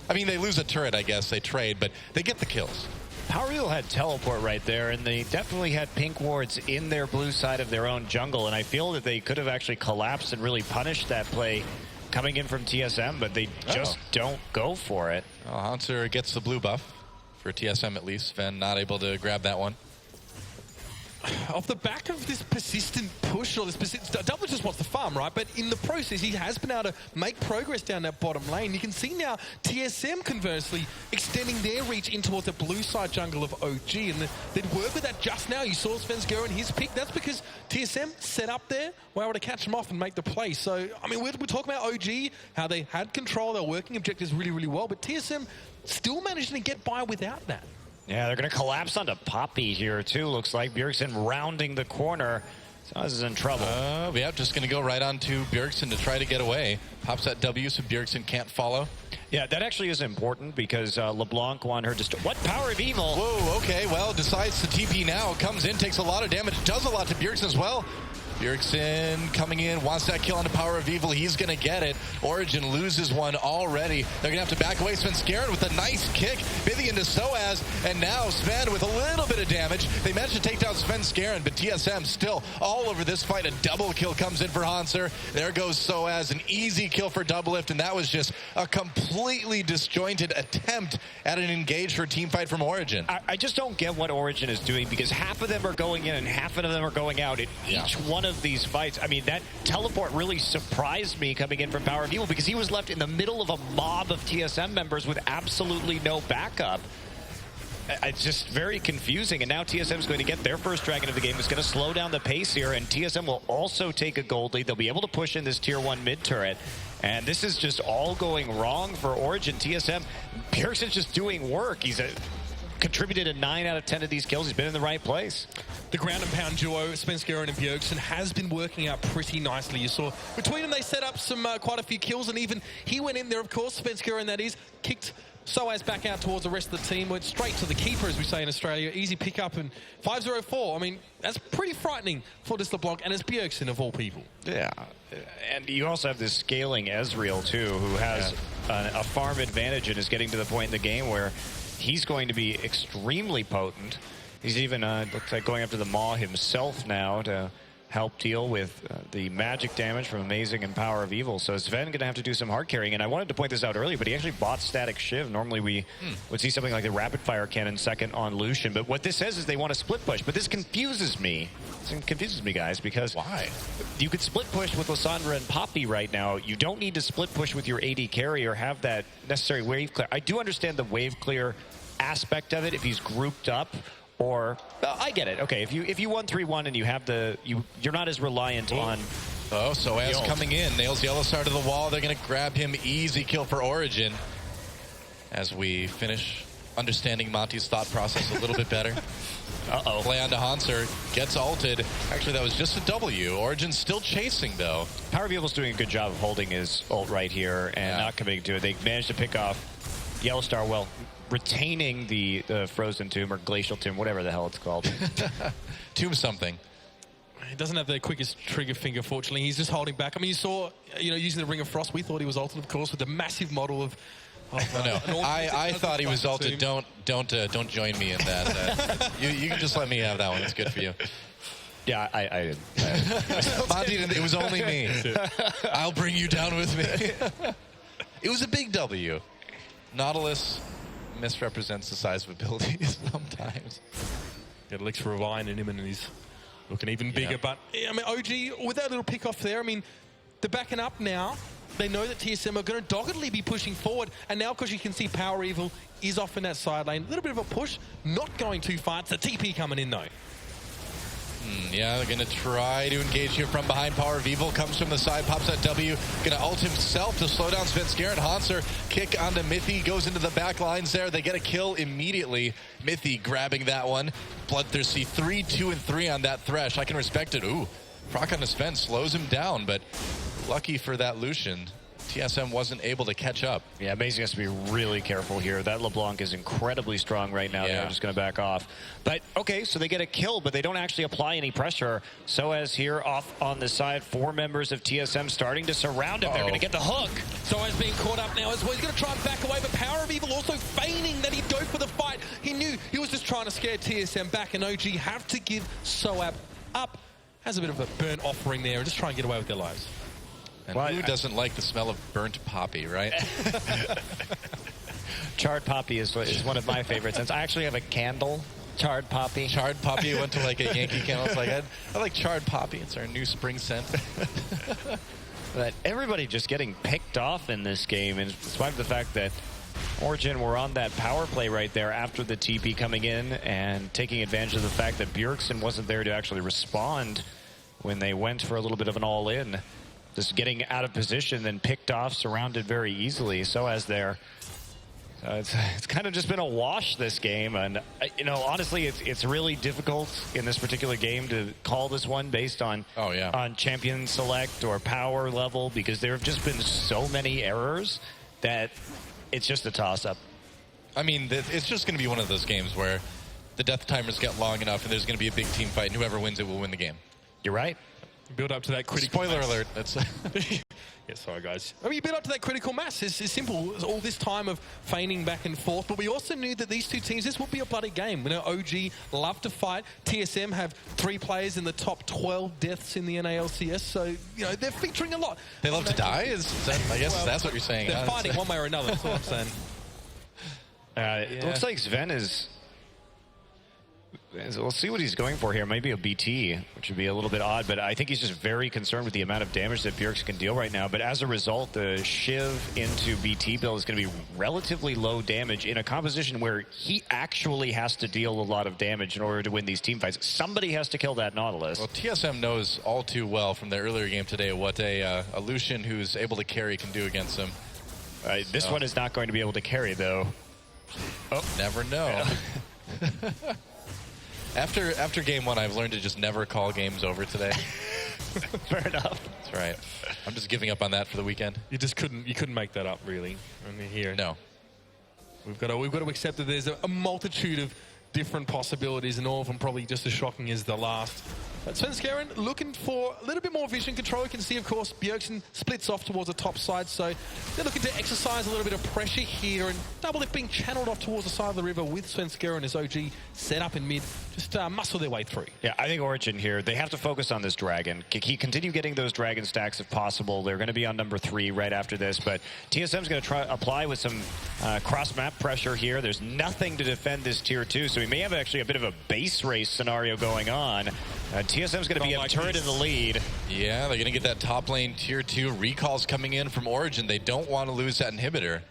I mean, they lose a turret, I guess. They trade, but they get the kills. Power Evil had teleport right there, and they definitely had pink wards in their blue side of their own jungle, and I feel that they could have actually collapsed and really punished that play coming in from TSM, but they just don't go for it. Well, Haunter gets the blue buff for TSM at least. Sven not able to grab that one. Off the back of this persistent push, or this persistent, Double just wants to farm, right? But in the process, he has been able to make progress down that bottom lane. You can see now TSM, conversely, extending their reach in towards the blue side jungle of OG, and they'd work with that just now. You saw Svenskeren his pick. That's because TSM set up there, were able to catch him off and make the play. So, I mean, we're talking about OG, how they had control, they're working objectives really, really well, but TSM still managing to get by without that. Yeah, they're going to collapse onto Poppy here, too. Looks like Bjergsen rounding the corner. Soaz is in trouble. Yeah, just going to go right on to Bjergsen to try to get away. Pops that W so Bjergsen can't follow. Yeah, that actually is important because LeBlanc won her to... What? Power of Evil? Whoa, okay, well, decides to TP now. Comes in, takes a lot of damage, does a lot to Bjergsen as well. Bjergsen coming in, wants that kill on the Power of Evil. He's going to get it. Origen loses one already. They're going to have to back away. Svenskeren with a nice kick, bidding into Soaz, and now Sven with a little bit of damage. They managed to take down Svenskeren, but TSM still all over this fight. A double kill comes in for Hanser. There goes Soaz, an easy kill for Doublelift, and that was just a completely disjointed attempt at an engage for team fight from Origen. I just don't get what Origen is doing because half of them are going in and half of them are going out in each one of these fights. I mean, that teleport really surprised me coming in from Power of Evil because he was left in the middle of a mob of TSM members with absolutely no backup. It's just very confusing, and now TSM is going to get their first dragon of the game. It's going to slow down the pace here, and TSM will also take a gold lead. They'll be able to push in this tier 1 mid turret, and this is just all going wrong for Origen. TSM, Bjergsen's just doing work. He's contributed in 9 out of 10 of these kills. He's been in the right place. The ground and pound duo, Svenskeren and Bjergsen, has been working out pretty nicely. You saw between them they set up some quite a few kills, and even he went in there, of course, Svenskeren that is, kicked Soaz back out towards the rest of the team, went straight to the keeper, as we say in Australia. Easy pickup, and 5-0-4. I mean, that's pretty frightening for this LeBlanc, and it's Bjergsen of all people. Yeah, and you also have this scaling Ezreal, too, who has a farm advantage and is getting to the point in the game where he's going to be extremely potent. He's even, looks like, going after the Maw himself now to help deal with the magic damage from Amazing and Power of Evil. So Sven going to have to do some hard carrying. And I wanted to point this out earlier, but he actually bought Static Shiv. Normally we would see something like the Rapid Fire Cannon second on Lucian. But what this says is they want to split push. But this confuses me. It confuses me, guys, because why? You could split push with Lissandra and Poppy right now. You don't need to split push with your AD carry or have that necessary wave clear. I do understand the wave clear aspect of it if he's grouped up. Or I get it. Okay, if you 1-3-1 and you have you're not as reliant on. Oh, so as coming in, nails yellow side to the wall. They're going to grab him. Easy kill for Origen. As we finish understanding Monty's thought process a little bit better. Play onto Hanser, gets ulted. Actually, that was just a W. Origen's still chasing, though. Power of Evil's doing a good job of holding his ult right here and not committing to it. They managed to pick off Yellow Star, well, retaining the Frozen Tomb or Glacial Tomb, whatever the hell it's called. Tomb something. He doesn't have the quickest trigger finger, fortunately. He's just holding back. I mean, you saw, using the Ring of Frost, we thought he was ulted, of course, with the massive model of... I thought he was ulted. Don't join me in that. You can just let me have that one. It's good for you. Yeah, I did. Monty, it was only me. I'll bring you down with me. It was a big W. Nautilus misrepresents the size of abilities sometimes. Got Elixir for Revive in him, and he's looking even bigger. But, I mean, OG, with that little pick off there, I mean, they're backing up now. They know that TSM are going to doggedly be pushing forward. And now, because you can see Power Evil is off in that side lane, a little bit of a push, not going too far. It's the TP coming in, though. Yeah, they're going to try to engage here from behind. Power of Evil comes from the side, pops that W. Going to ult himself to slow down Svenskeren. Hanser kick onto Mythy, goes into the back lines there. They get a kill immediately. Mythy grabbing that one. Bloodthirsty 3, 2, and 3 on that Thresh. I can respect it. Ooh, proc on the Sven slows him down, but lucky for that Lucian, TSM wasn't able to catch up. Yeah, Amazing has to be really careful here. That LeBlanc is incredibly strong right now. They're just going to back off. But, okay, so they get a kill, but they don't actually apply any pressure. So as here off on the side, 4 members of TSM starting to surround him. They're going to get the hook. So as being caught up now as well. He's going to try and back away, but Power of Evil also feigning that he'd go for the fight. He knew he was just trying to scare TSM back, and OG have to give Soap up. Has a bit of a burnt offering there and just try and get away with their lives. And who doesn't like the smell of burnt poppy, right? Charred poppy is one of my favorite scents. I actually have a candle, charred poppy. Charred poppy went to like a Yankee candle. It's like, I like charred poppy. It's our new spring scent. But everybody just getting picked off in this game, in spite of the fact that Origen were on that power play right there after the TP coming in and taking advantage of the fact that Bjergsen wasn't there to actually respond when they went for a little bit of an all-in. Just getting out of position, then picked off, surrounded very easily. So as there, it's kind of just been a wash this game, and honestly, it's really difficult in this particular game to call this one based on on champion select or power level, because there have just been so many errors that it's just a toss-up. I mean, it's just going to be one of those games where the death timers get long enough, and there's going to be a big team fight, and whoever wins it will win the game. You're right. Build up to that critical Spoiler mass. alert. That's yeah, sorry, guys. I mean, you build up to that critical mass. It's simple. It's all this time of feigning back and forth. But we also knew that these two teams, this would be a bloody game. OG love to fight. TSM have 3 players in the top 12 deaths in the NALCS. So, they're featuring a lot. They love to die? I guess that's what you're saying. They're fighting one way or another. That's what I'm saying. It looks like Sven is... We'll see what he's going for here. Maybe a BT, which would be a little bit odd, but I think he's just very concerned with the amount of damage that Bjergsen can deal right now. But as a result, the Shiv into BT build is going to be relatively low damage in a composition where he actually has to deal a lot of damage in order to win these team fights. Somebody has to kill that Nautilus. Well, TSM knows all too well from their earlier game today what a Lucian who's able to carry can do against him. This one is not going to be able to carry, though. Oh, never know. After game 1, I've learned to just never call games over today. Fair enough. That's right. I'm just giving up on that for the weekend. You couldn't make that up, really. I mean, here. No. We've got to accept that there's a multitude of different possibilities, and all of them probably just as shocking as the last. But Svenskeren looking for a little bit more vision control. You can see, of course, Bjergsen splits off towards the top side, so they're looking to exercise a little bit of pressure here, and Doublelift being channeled off towards the side of the river with Svenskeren as OG set up in mid, just muscle their way through. Yeah, I think Origen here, they have to focus on this dragon. Continue getting those dragon stacks if possible. They're going to be on number 3 right after this, but TSM's going to try apply with some cross-map pressure here. There's nothing to defend this tier 2, so we may have actually a bit of a base race scenario going on. TSM's going to be a turret in the lead. Yeah, they're going to get that top lane tier 2 recalls coming in from Origen. They don't want to lose that inhibitor.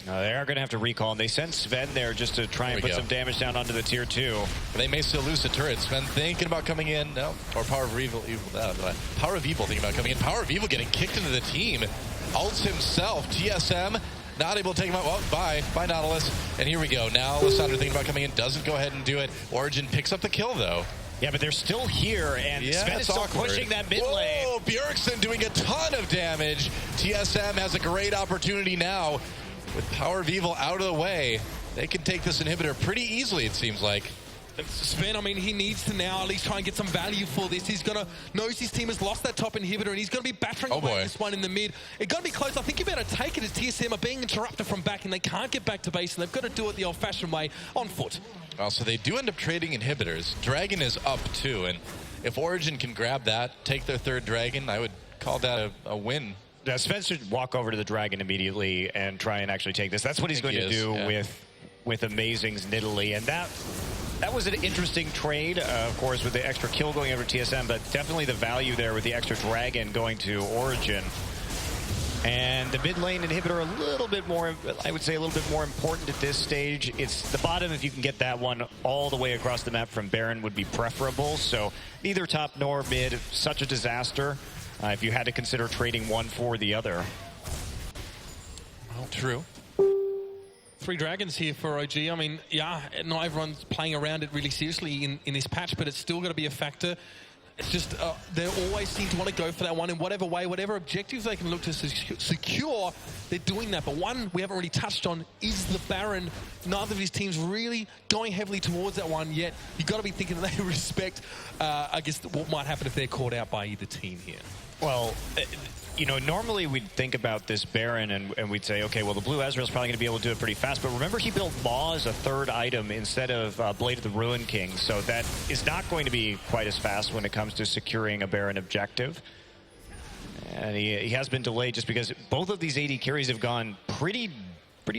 They are going to have to recall, and they send Sven there just to try and put some damage down onto the tier 2. But they may still lose the turret. Sven thinking about coming in. No, or Power of Evil thinking about coming in. Power of Evil getting kicked into the team. Ults himself. TSM not able to take him out. Well, bye Nautilus. And here we go. Now Lissandra thinking about coming in. Doesn't go ahead and do it. Origen picks up the kill, though. Yeah, but they're still here, and Sven is still pushing that mid lane. Oh, Bjergsen doing a ton of damage. TSM has a great opportunity now. With Power of Evil out of the way, they can take this inhibitor pretty easily, it seems like. Sven, I mean, he needs to now at least try and get some value for this. He's going to knows his team has lost that top inhibitor, and he's going to be battering away this one in the mid. It's going to be close. I think you better take it as TSM are being interrupted from back, and they can't get back to base, and they've got to do it the old-fashioned way on foot. Well, so they do end up trading inhibitors. Dragon is up, too, and if Origen can grab that, take their 3rd dragon, I would call that a win. Yeah, Sven should walk over to the dragon immediately and try and actually take this. That's what he's going to do with Amazing's Nidalee, and that was an interesting trade, of course, with the extra kill going over TSM, but definitely the value there with the extra dragon going to Origen. And the mid lane inhibitor a little bit more, I would say a little bit more important at this stage. It's the bottom, if you can get that one all the way across the map from Baron would be preferable. So neither top nor mid, such a disaster. If you had to consider trading one for the other. Well, true. 3 dragons here for OG. I mean, yeah, not everyone's playing around it really seriously in this patch, but it's still going to be a factor. It's just they always seem to want to go for that one in whatever way, whatever objectives they can look to secure, they're doing that. But one we haven't really touched on is the Baron. Neither of his teams really going heavily towards that one yet. You've got to be thinking that they respect, I guess, what might happen if they're caught out by either team here. Well, you know, normally we'd think about this Baron and we'd say, okay, well, the Blue Ezreal's probably going to be able to do it pretty fast. But remember, he built Maw as a 3rd item instead of Blade of the Ruin King. So that is not going to be quite as fast when it comes to securing a Baron objective. And he has been delayed just because both of these AD carries have gone pretty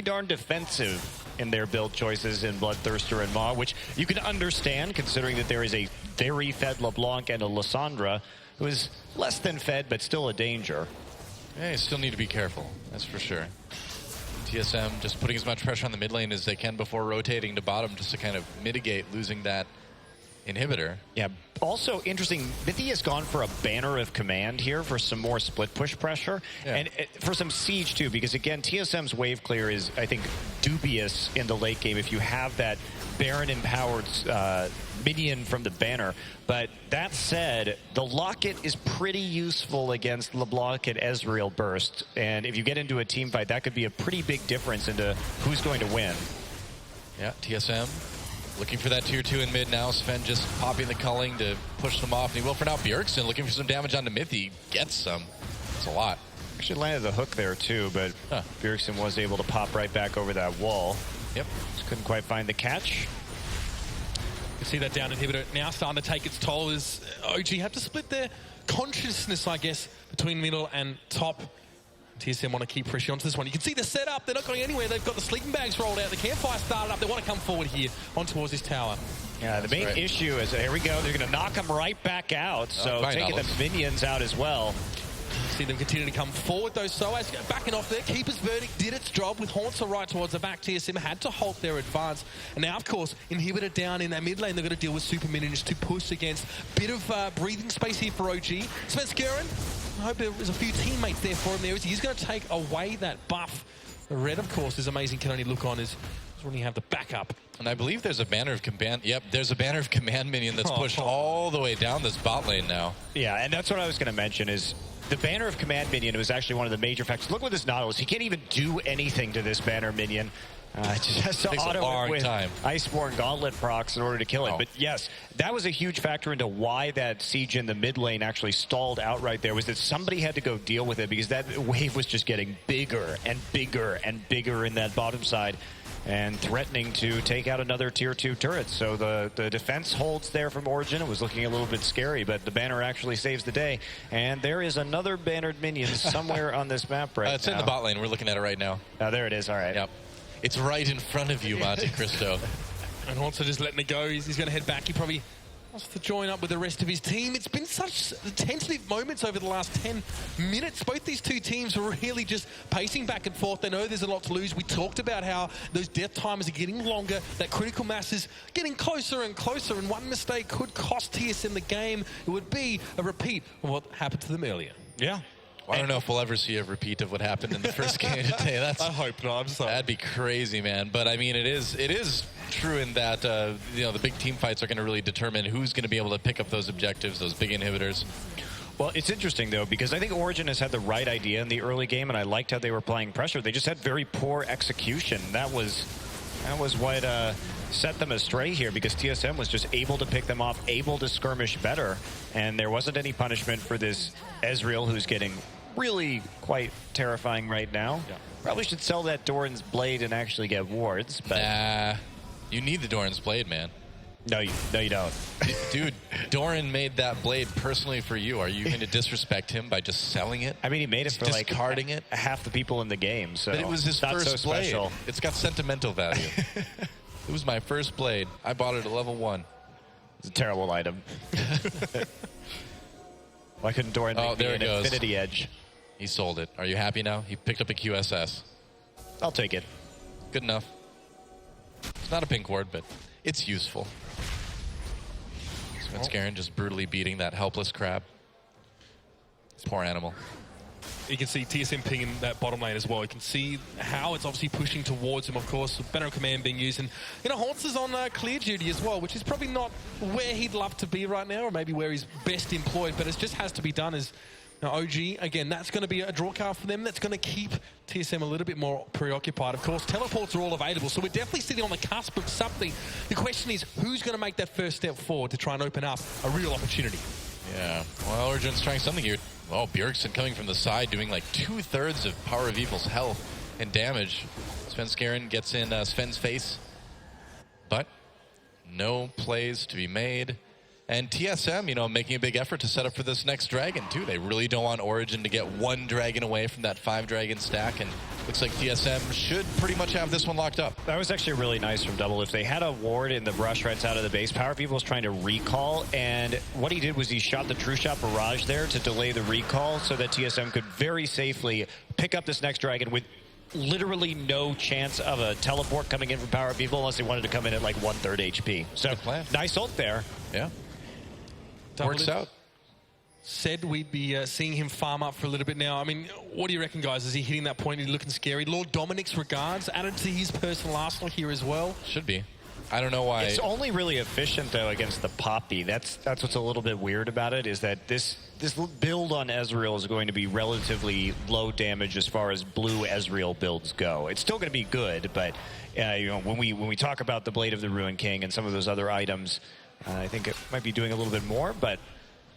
darn defensive in their build choices in Bloodthirster and Maw, which you can understand considering that there is a very fed LeBlanc and a Lissandra who is less than fed, but still a danger. Yeah, you still need to be careful, that's for sure. TSM just putting as much pressure on the mid lane as they can before rotating to bottom just to kind of mitigate losing that inhibitor. Yeah, also interesting, Mithy has gone for a Banner of Command here for some more split push pressure. Yeah. And for some siege too, because again, TSM's wave clear is, I think, dubious in the late game if you have that Baron empowered minion from the Banner. But that said, the Locket is pretty useful against LeBlanc and Ezreal burst. And if you get into a team fight, that could be a pretty big difference into who's going to win. Yeah, TSM looking for that tier 2 in mid now. Sven just popping the culling to push them off. And he will for now. Bjergsen looking for some damage onto Mithy. Gets some. It's a lot. Actually landed the hook there too, but Bjergsen was able to pop right back over that wall. Yep. Just couldn't quite find the catch. You see that down inhibitor now starting to take its toll as OG have to split their consciousness, I guess, between middle and top. TSM want to keep pressure onto this one. You can see the setup. They're not going anywhere. They've got the sleeping bags rolled out. The campfire started up. They want to come forward here on towards this tower. Yeah, the main issue is, here we go. They're going to knock them right back out. So taking the minions out as well. See them continue to come forward, though. Soaz backing off there. Keeper's Verdict did its job with Haunter right towards the back. TSM had to halt their advance. And now, of course, Inhibitor down in that mid lane. They're going to deal with Super Minions to push against. Bit of breathing space here for OG. Svenskeren, I hope there was a few teammates there for him there. He's going to take away that buff. The red, of course, is amazing. Can only look on is when you have the backup. And I believe there's a Banner of Command. Yep, there's a Banner of Command minion that's pushed all the way down this bot lane now. Yeah, and that's what I was going to mention is the Banner of Command minion was actually one of the major factors. Look with this Nautilus. He can't even do anything to this Banner minion. Just has to Takes a auto long it with time. Iceborne Gauntlet procs in order to kill it. Oh. But yes, that was a huge factor into why that siege in the mid lane actually stalled out right there, was that somebody had to go deal with it, because that wave was just getting bigger and bigger and bigger in that bottom side and threatening to take out another tier 2 turret. So the defense holds there from Origen. It was looking a little bit scary, but the banner actually saves the day. And there is another bannered minion somewhere on this map right now. It's in the bot lane. We're looking at it right now. Oh, there it is. All right. Yep. It's right in front of you, Monte Cristo. And also just letting it go. He's going to head back. He probably wants to join up with the rest of his team. It's been such tentative moments over the last 10 minutes. Both these two teams are really just pacing back and forth. They know there's a lot to lose. We talked about how those death timers are getting longer. That critical mass is getting closer and closer. And one mistake could cost TSM the game. It would be a repeat of what happened to them earlier. Yeah. Well, I don't know if we'll ever see a repeat of what happened in the first game today. I hope not. I'm sorry. That'd be crazy, man. But I mean, it is true in that you know, the big team fights are going to really determine who's going to be able to pick up those objectives, those big inhibitors. Well, it's interesting, though, because I think Origen has had the right idea in the early game, and I liked how they were playing pressure. They just had very poor execution. That was what set them astray here, because TSM was just able to pick them off, able to skirmish better, and there wasn't any punishment for this Ezreal, who's getting really quite terrifying right now. Yeah. Probably should sell that Doran's Blade and actually get wards, but... Nah, you need the Doran's Blade, man. No, you don't. Dude, Doran made that blade personally for you. Are you going to disrespect him by just selling it? I mean, he made it for like discarding it. Half the people in the game, so but it was his not first so blade. special. It's got sentimental value. It was my first blade. I bought it at level 1. It's a terrible item. Why couldn't Doran make me an Infinity Edge? He sold it. Are you happy now? He picked up a QSS. I'll take it. Good enough. It's not a pink ward, but it's useful. Svenskeren just brutally beating that helpless crab. Poor animal. You can see TSM pinging that bottom lane as well. You can see how it's obviously pushing towards him, of course, with banner of command being used. And, you know, Holtz is on clear duty as well, which is probably not where he'd love to be right now, or maybe where he's best employed, but it just has to be done as... Now, OG, again, that's going to be a draw card for them. That's going to keep TSM a little bit more preoccupied. Of course, teleports are all available, so we're definitely sitting on the cusp of something. The question is, who's going to make that first step forward to try and open up a real opportunity? Yeah, well, Origen's trying something here. Oh, Bjergsen coming from the side, doing like 2/3 of Power of Evil's health and damage. Svenskeren gets in Sven's face, but no plays to be made. And TSM, you know, making a big effort to set up for this next dragon, too. They really don't want Origen to get one dragon away from that 5-dragon stack, and looks like TSM should pretty much have this one locked up. That was actually really nice from Double. If they had a ward in the brush right out of the base, Power People was trying to recall, and what he did was he shot the True Shot Barrage there to delay the recall so that TSM could very safely pick up this next dragon with literally no chance of a teleport coming in from Power People unless they wanted to come in at like 1/3 HP. So, nice ult there. Yeah. Works out. Said we'd be seeing him farm up for a little bit now. I mean, what do you reckon, guys? Is he hitting that point? Is he looking scary? Lord Dominic's regards added to his personal arsenal here as well. Should be. I don't know why. It's only really efficient, though, against the Poppy. That's what's a little bit weird about it, is that this build on Ezreal is going to be relatively low damage as far as blue Ezreal builds go. It's still going to be good, but you know, when we talk about the Blade of the Ruined King and some of those other items, I think it might be doing a little bit more, but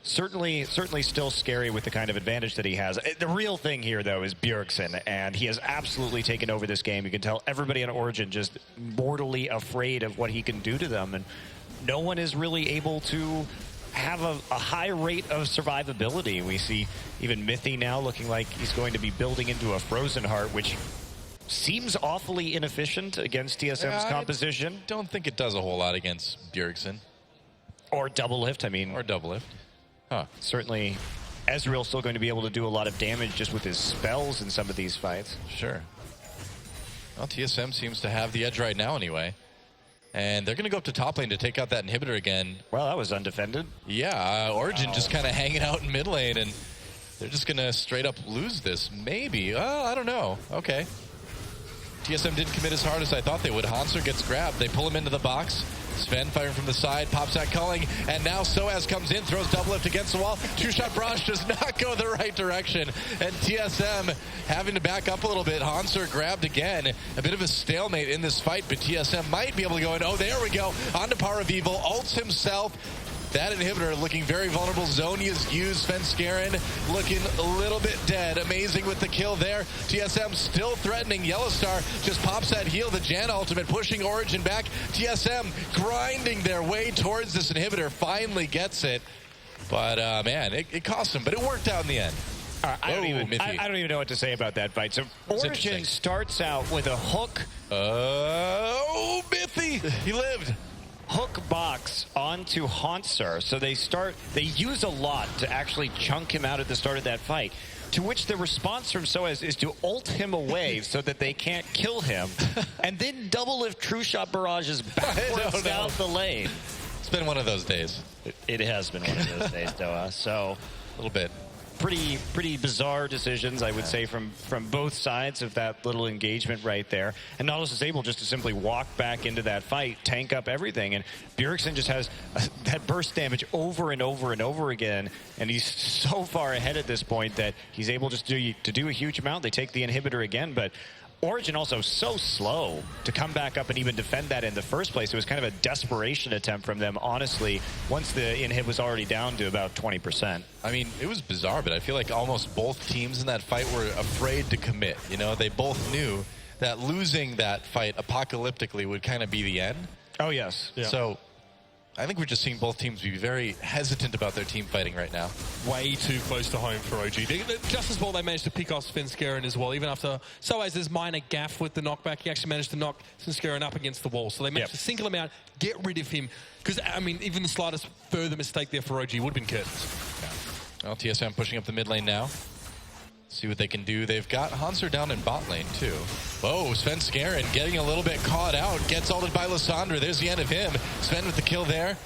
certainly still scary with the kind of advantage that he has. The real thing here, though, is Bjergsen, and he has absolutely taken over this game. You can tell everybody on Origen just mortally afraid of what he can do to them, and no one is really able to have a high rate of survivability. We see even Mythi now looking like he's going to be building into a Frozen Heart, which seems awfully inefficient against TSM's composition. I don't think it does a whole lot against Bjergsen. Or Double Lift, I mean. Or Double Lift. Huh. Certainly, Ezreal's still going to be able to do a lot of damage just with his spells in some of these fights. Sure. Well, TSM seems to have the edge right now anyway. And they're going to go up to top lane to take out that inhibitor again. Well, that was undefended. Yeah, Origen just kind of hanging out in mid lane, and they're just going to straight up lose this. Maybe. I don't know. Okay. TSM didn't commit as hard as I thought they would. Hanser gets grabbed. They pull him into the box. Sven firing from the side, pops that culling, and now Soaz comes in, throws double lift against the wall. Two-shot barrage does not go the right direction, and TSM having to back up a little bit. Hanser grabbed again. A bit of a stalemate in this fight, but TSM might be able to go in. Oh, there we go. On to Power of Evil, ults himself. That inhibitor looking very vulnerable. Zonia's used. Svenskeren looking a little bit dead. Amazing with the kill there. TSM still threatening. Yellowstar just pops that heal. The Jan ultimate pushing Origen back. TSM grinding their way towards this inhibitor. Finally gets it. But, man, it cost him. But it worked out in the end. I don't even know what to say about that fight. So Origen starts out with a hook. Oh, Mithy! He lived. Hook box onto Hanser. So they use a lot to actually chunk him out at the start of that fight. To which the response from Soaz is to ult him away so that they can't kill him. And then double lift true shot barrages backwards down the lane. It's been one of those days. It has been one of those days, Doa. So a little bit. Pretty bizarre decisions, I would say, from both sides of that little engagement right there. And Nautilus is able just to simply walk back into that fight, tank up everything. And Bjergsen just has that burst damage over and over and over again. And he's so far ahead at this point that he's able just to do a huge amount. They take the inhibitor again, but Origen also so slow to come back up and even defend that in the first place. It was kind of a desperation attempt from them, honestly, once the inhib was already down to about 20%. I mean, it was bizarre, but I feel like almost both teams in that fight were afraid to commit. You know, they both knew that losing that fight apocalyptically would kind of be the end. Oh, yes. Yeah. So I think we're just seeing both teams be very hesitant about their team fighting right now. Way too close to home for OG. Just as well they managed to pick off Svenskeren as well, even after Soaz's minor gaff with the knockback. He actually managed to knock Svenskeren up against the wall. So they managed to single him out, get rid of him. Because, I mean, even the slightest further mistake there for OG would have been curtains. Yeah. Well, TSM pushing up the mid lane now. See what they can do. They've got Hanser down in bot lane, too. Whoa, Svenskeren getting a little bit caught out. Gets ulted by Lissandra. There's the end of him. Sven with the kill there.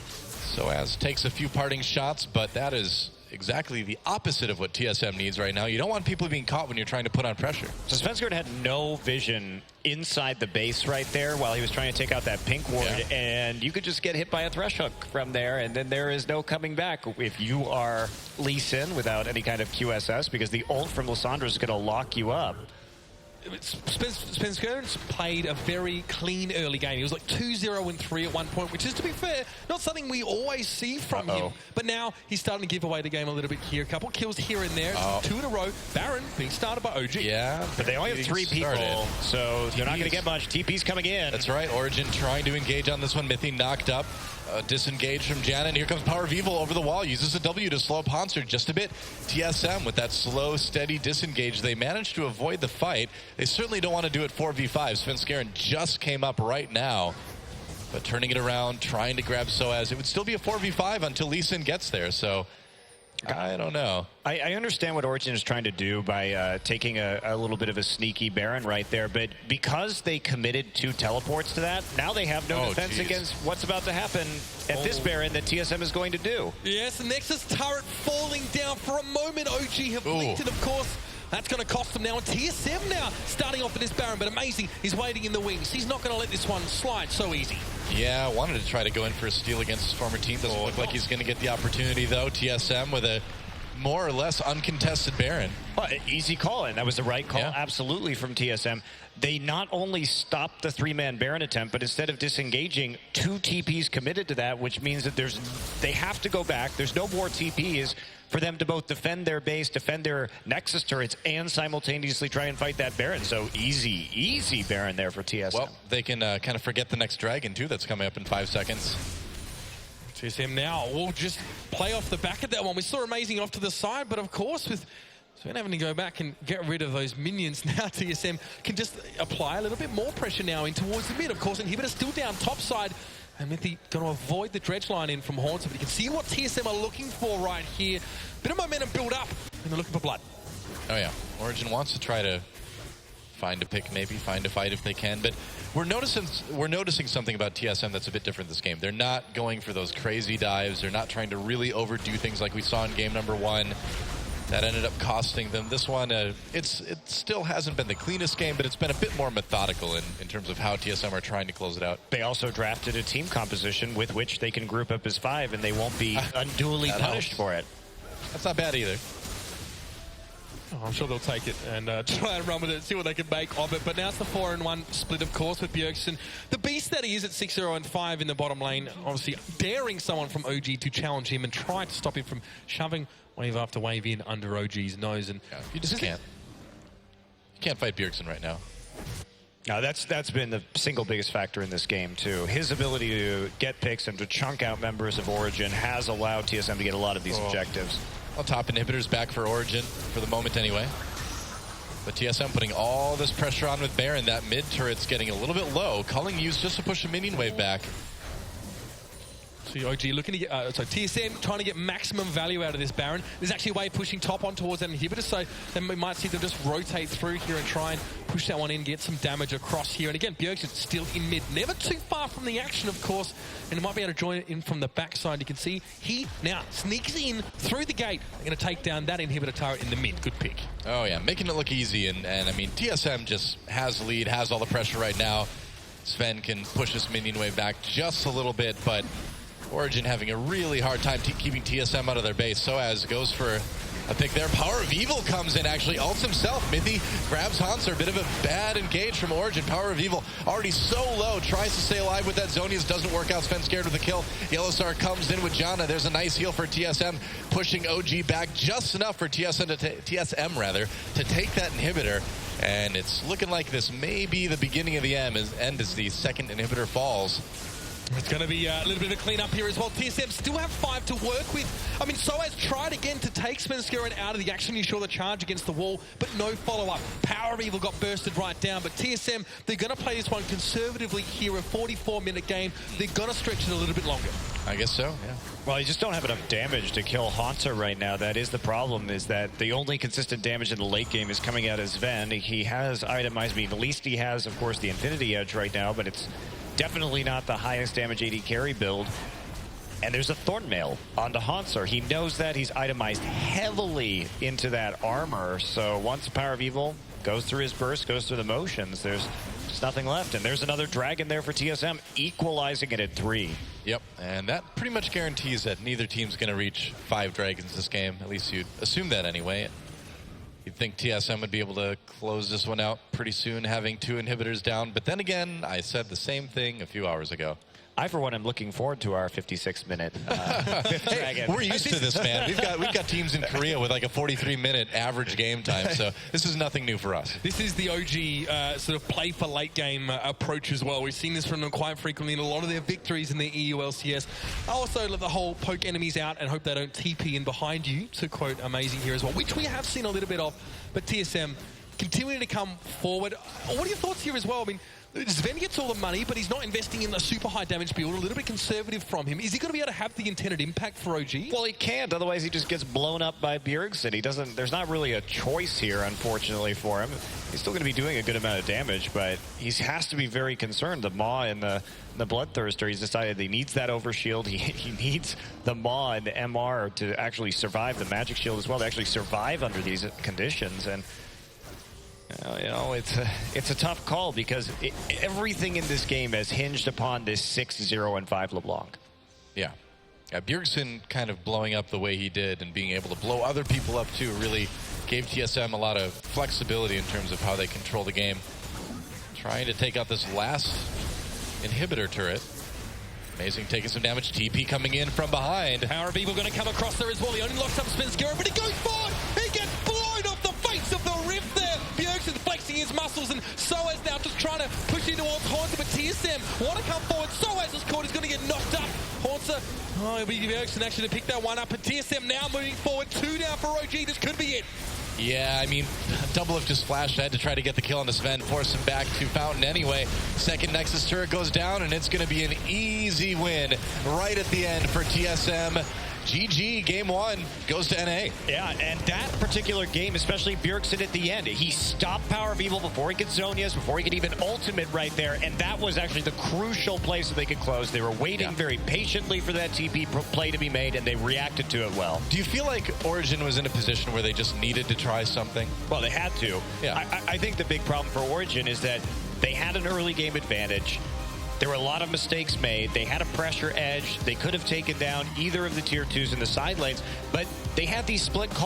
Soaz takes a few parting shots, but that is exactly the opposite of what TSM needs right now. You don't want people being caught when you're trying to put on pressure. So Svenskeren had no vision inside the base right there while he was trying to take out that pink ward, and you could just get hit by a thresh hook from there, and then there is no coming back if you are Lee Sin without any kind of QSS, because the ult from Lissandra is going to lock you up. Svenskeren played a very clean early game. He was like 2-0-3 at one point, which is, to be fair, not something we always see from him. But now he's starting to give away the game a little bit here. A couple kills here and there. 2 in a row. Baron being started by OG. Yeah. But they only have 3 people, so they're not going to get much. TP's coming in. That's right. Origen trying to engage on this one. Mithy knocked up. Disengaged from Janet. Here comes Power of Evil over the wall. Uses a W to slow up Hanser just a bit. TSM with that slow, steady disengage. They managed to avoid the fight. They certainly don't want to do it 4v5. Svenskeren just came up right now. But turning it around, trying to grab Soaz. It would still be a 4v5 until Lee Sin gets there. So I don't know. I understand what Origen is trying to do by taking a little bit of a sneaky Baron right there, but because they committed 2 teleports to that, now they have no defense against what's about to happen at this Baron that TSM is going to do. Yes, the Nexus turret falling down for a moment. OG have blinked it, of course. That's going to cost them now. And TSM now starting off with this Baron, but amazing. He's waiting in the wings. He's not going to let this one slide so easy. Yeah, wanted to try to go in for a steal against his former team. Doesn't look like he's going to get the opportunity, though. TSM with a more or less uncontested Baron. Well, easy call, and that was the right call, absolutely, from TSM. They not only stopped the 3-man Baron attempt, but instead of disengaging, 2 TPs committed to that, which means that they have to go back. There's no more TPs for them to both defend their base, defend their Nexus turrets, and simultaneously try and fight that Baron. So easy Baron there for TSM. Well, they can kind of forget the next dragon, too, that's coming up in 5 seconds. TSM now will just play off the back of that one. We saw amazing off to the side, but of course with Sven having to go back and get rid of those minions, now TSM can just apply a little bit more pressure now in towards the mid. Of course, Inhibitor still down top side. And Mithy going to avoid the dredge line in from Haunter, but you can see what TSM are looking for right here. Bit of momentum build up, and they're looking for blood. Oh yeah, Origen wants to try to find a pick, maybe find a fight if they can, but we're noticing something about TSM that's a bit different this game. They're not going for those crazy dives. They're not trying to really overdo things like we saw in game number 1. That ended up costing them. This one, it still hasn't been the cleanest game, but it's been a bit more methodical in terms of how TSM are trying to close it out. They also drafted a team composition with which they can group up as 5, and they won't be unduly punished for it. That's not bad either. Oh, I'm sure they'll take it and try and run with it, see what they can make of it. But now it's the 4-1 split, of course, with Bjergsen. The beast that he is at 6-0-5 in the bottom lane, obviously daring someone from OG to challenge him and try to stop him from shoving wave after wave in under OG's nose. And yeah, you just can't. You can't fight Bjergsen right now. No, that's been the single biggest factor in this game, too. His ability to get picks and to chunk out members of Origen has allowed TSM to get a lot of these objectives. Well, top inhibitors back for Origen, for the moment anyway. But TSM putting all this pressure on with Baron. That mid turret's getting a little bit low. Culling used just to push a minion wave back. So OG looking to get, TSM trying to get maximum value out of this Baron. There's actually a way of pushing top on towards that inhibitor, so then we might see them just rotate through here and try and push that one in, get some damage across here. And again, Bjergsen's still in mid, never too far from the action, of course, and he might be able to join it in from the backside. You can see he now sneaks in through the gate. They're going to take down that inhibitor turret in the mid. Good pick. Oh yeah, making it look easy, and I mean, TSM just has the lead, has all the pressure right now. Sven can push this minion wave back just a little bit, but Origen having a really hard time keeping TSM out of their base. Soaz goes for a pick there. Power of Evil comes in, actually ults himself. Mithy grabs Hanser. A bit of a bad engage from Origen. Power of Evil already so low. Tries to stay alive with that Zonius. Doesn't work out. Sven scared with the kill. Yellowstar comes in with Janna. There's a nice heal for TSM. Pushing OG back just enough for TSM to take that inhibitor. And it's looking like this may be the beginning of the end as the second inhibitor falls. It's going to be a little bit of a clean-up here as well. TSM still have 5 to work with. I mean, Soaz tried again to take Svenskeren out of the action. You saw the charge against the wall, but no follow-up. Power of Evil got bursted right down, but TSM, they're going to play this one conservatively here. A 44-minute game. They're going to stretch it a little bit longer. I guess so, yeah. Well, you just don't have enough damage to kill Hanser right now. That is the problem, is that the only consistent damage in the late game is coming out as Sven. He has itemized me. At least he has, of course, the Infinity Edge right now, but it's definitely not the highest damage AD carry build. And there's a Thornmail onto Hanser. He knows that. He's itemized heavily into that armor. So once Power of Evil goes through his burst, goes through the motions, there's just nothing left. And there's another dragon there for TSM, equalizing it at 3. Yep, and that pretty much guarantees that neither team's going to reach 5 dragons this game. At least you'd assume that anyway. You'd think TSM would be able to close this one out pretty soon, having 2 inhibitors down. But then again, I said the same thing a few hours ago. I, for one, am looking forward to our 56-minute fifth dragon. We're used to this, man. We've got teams in Korea with like a 43-minute average game time, so this is nothing new for us. This is the OG sort of play for late game approach as well. We've seen this from them quite frequently in a lot of their victories in the EU LCS. I also love the whole poke enemies out and hope they don't TP in behind you, to quote Amazing here as well, which we have seen a little bit of, but TSM continuing to come forward. What are your thoughts here as well? I mean, Sven gets all the money, but he's not investing in the super high damage build. A little bit conservative from him. Is he going to be able to have the intended impact for OG? Well, he can't. Otherwise, he just gets blown up by Bjergsen. He doesn't. There's not really a choice here, unfortunately, for him. He's still going to be doing a good amount of damage, but he has to be very concerned. The Maw and the Bloodthirster, he's decided he needs that overshield. He needs the Maw and the MR to actually survive the Magic Shield as well, to actually survive under these conditions. And you know, it's a tough call because everything in this game has hinged upon this 6-0-5 LeBlanc. Yeah. Bjergsen kind of blowing up the way he did and being able to blow other people up too really gave TSM a lot of flexibility in terms of how they control the game. Trying to take out this last inhibitor turret. Amazing, taking some damage. TP coming in from behind. Power of Evil going to come across there as well. He only locks up Svenskeren, but he goes forward. He gets blown off the face of the rift there. Bjergsen flexing his muscles, and Soaz now just trying to push in towards Hanser, but TSM want to come forward. Soaz is caught. He's going to get knocked up. Hanser, it'll be Bjergsen actually to pick that one up, but TSM now moving forward. 2 down for OG. This could be it. Yeah, I mean, Doublelift just flashed ahead to try to get the kill on the Sven, force him back to Fountain anyway. Second Nexus turret goes down, and it's going to be an easy win right at the end for TSM. GG, game 1 goes to NA. Yeah, and that particular game, especially Bjergsen at the end, he stopped Power of Evil before he could Zonias, before he could even ultimate right there, and that was actually the crucial place that they could close. They were waiting very patiently for that TP play to be made, and they reacted to it well. Do you feel like Origen was in a position where they just needed to try something? Well, they had to. Yeah. I think the big problem for Origen is that they had an early game advantage. There were a lot of mistakes made. They had a pressure edge. They could have taken down either of the tier 2s in the side lanes, but they had these split calls.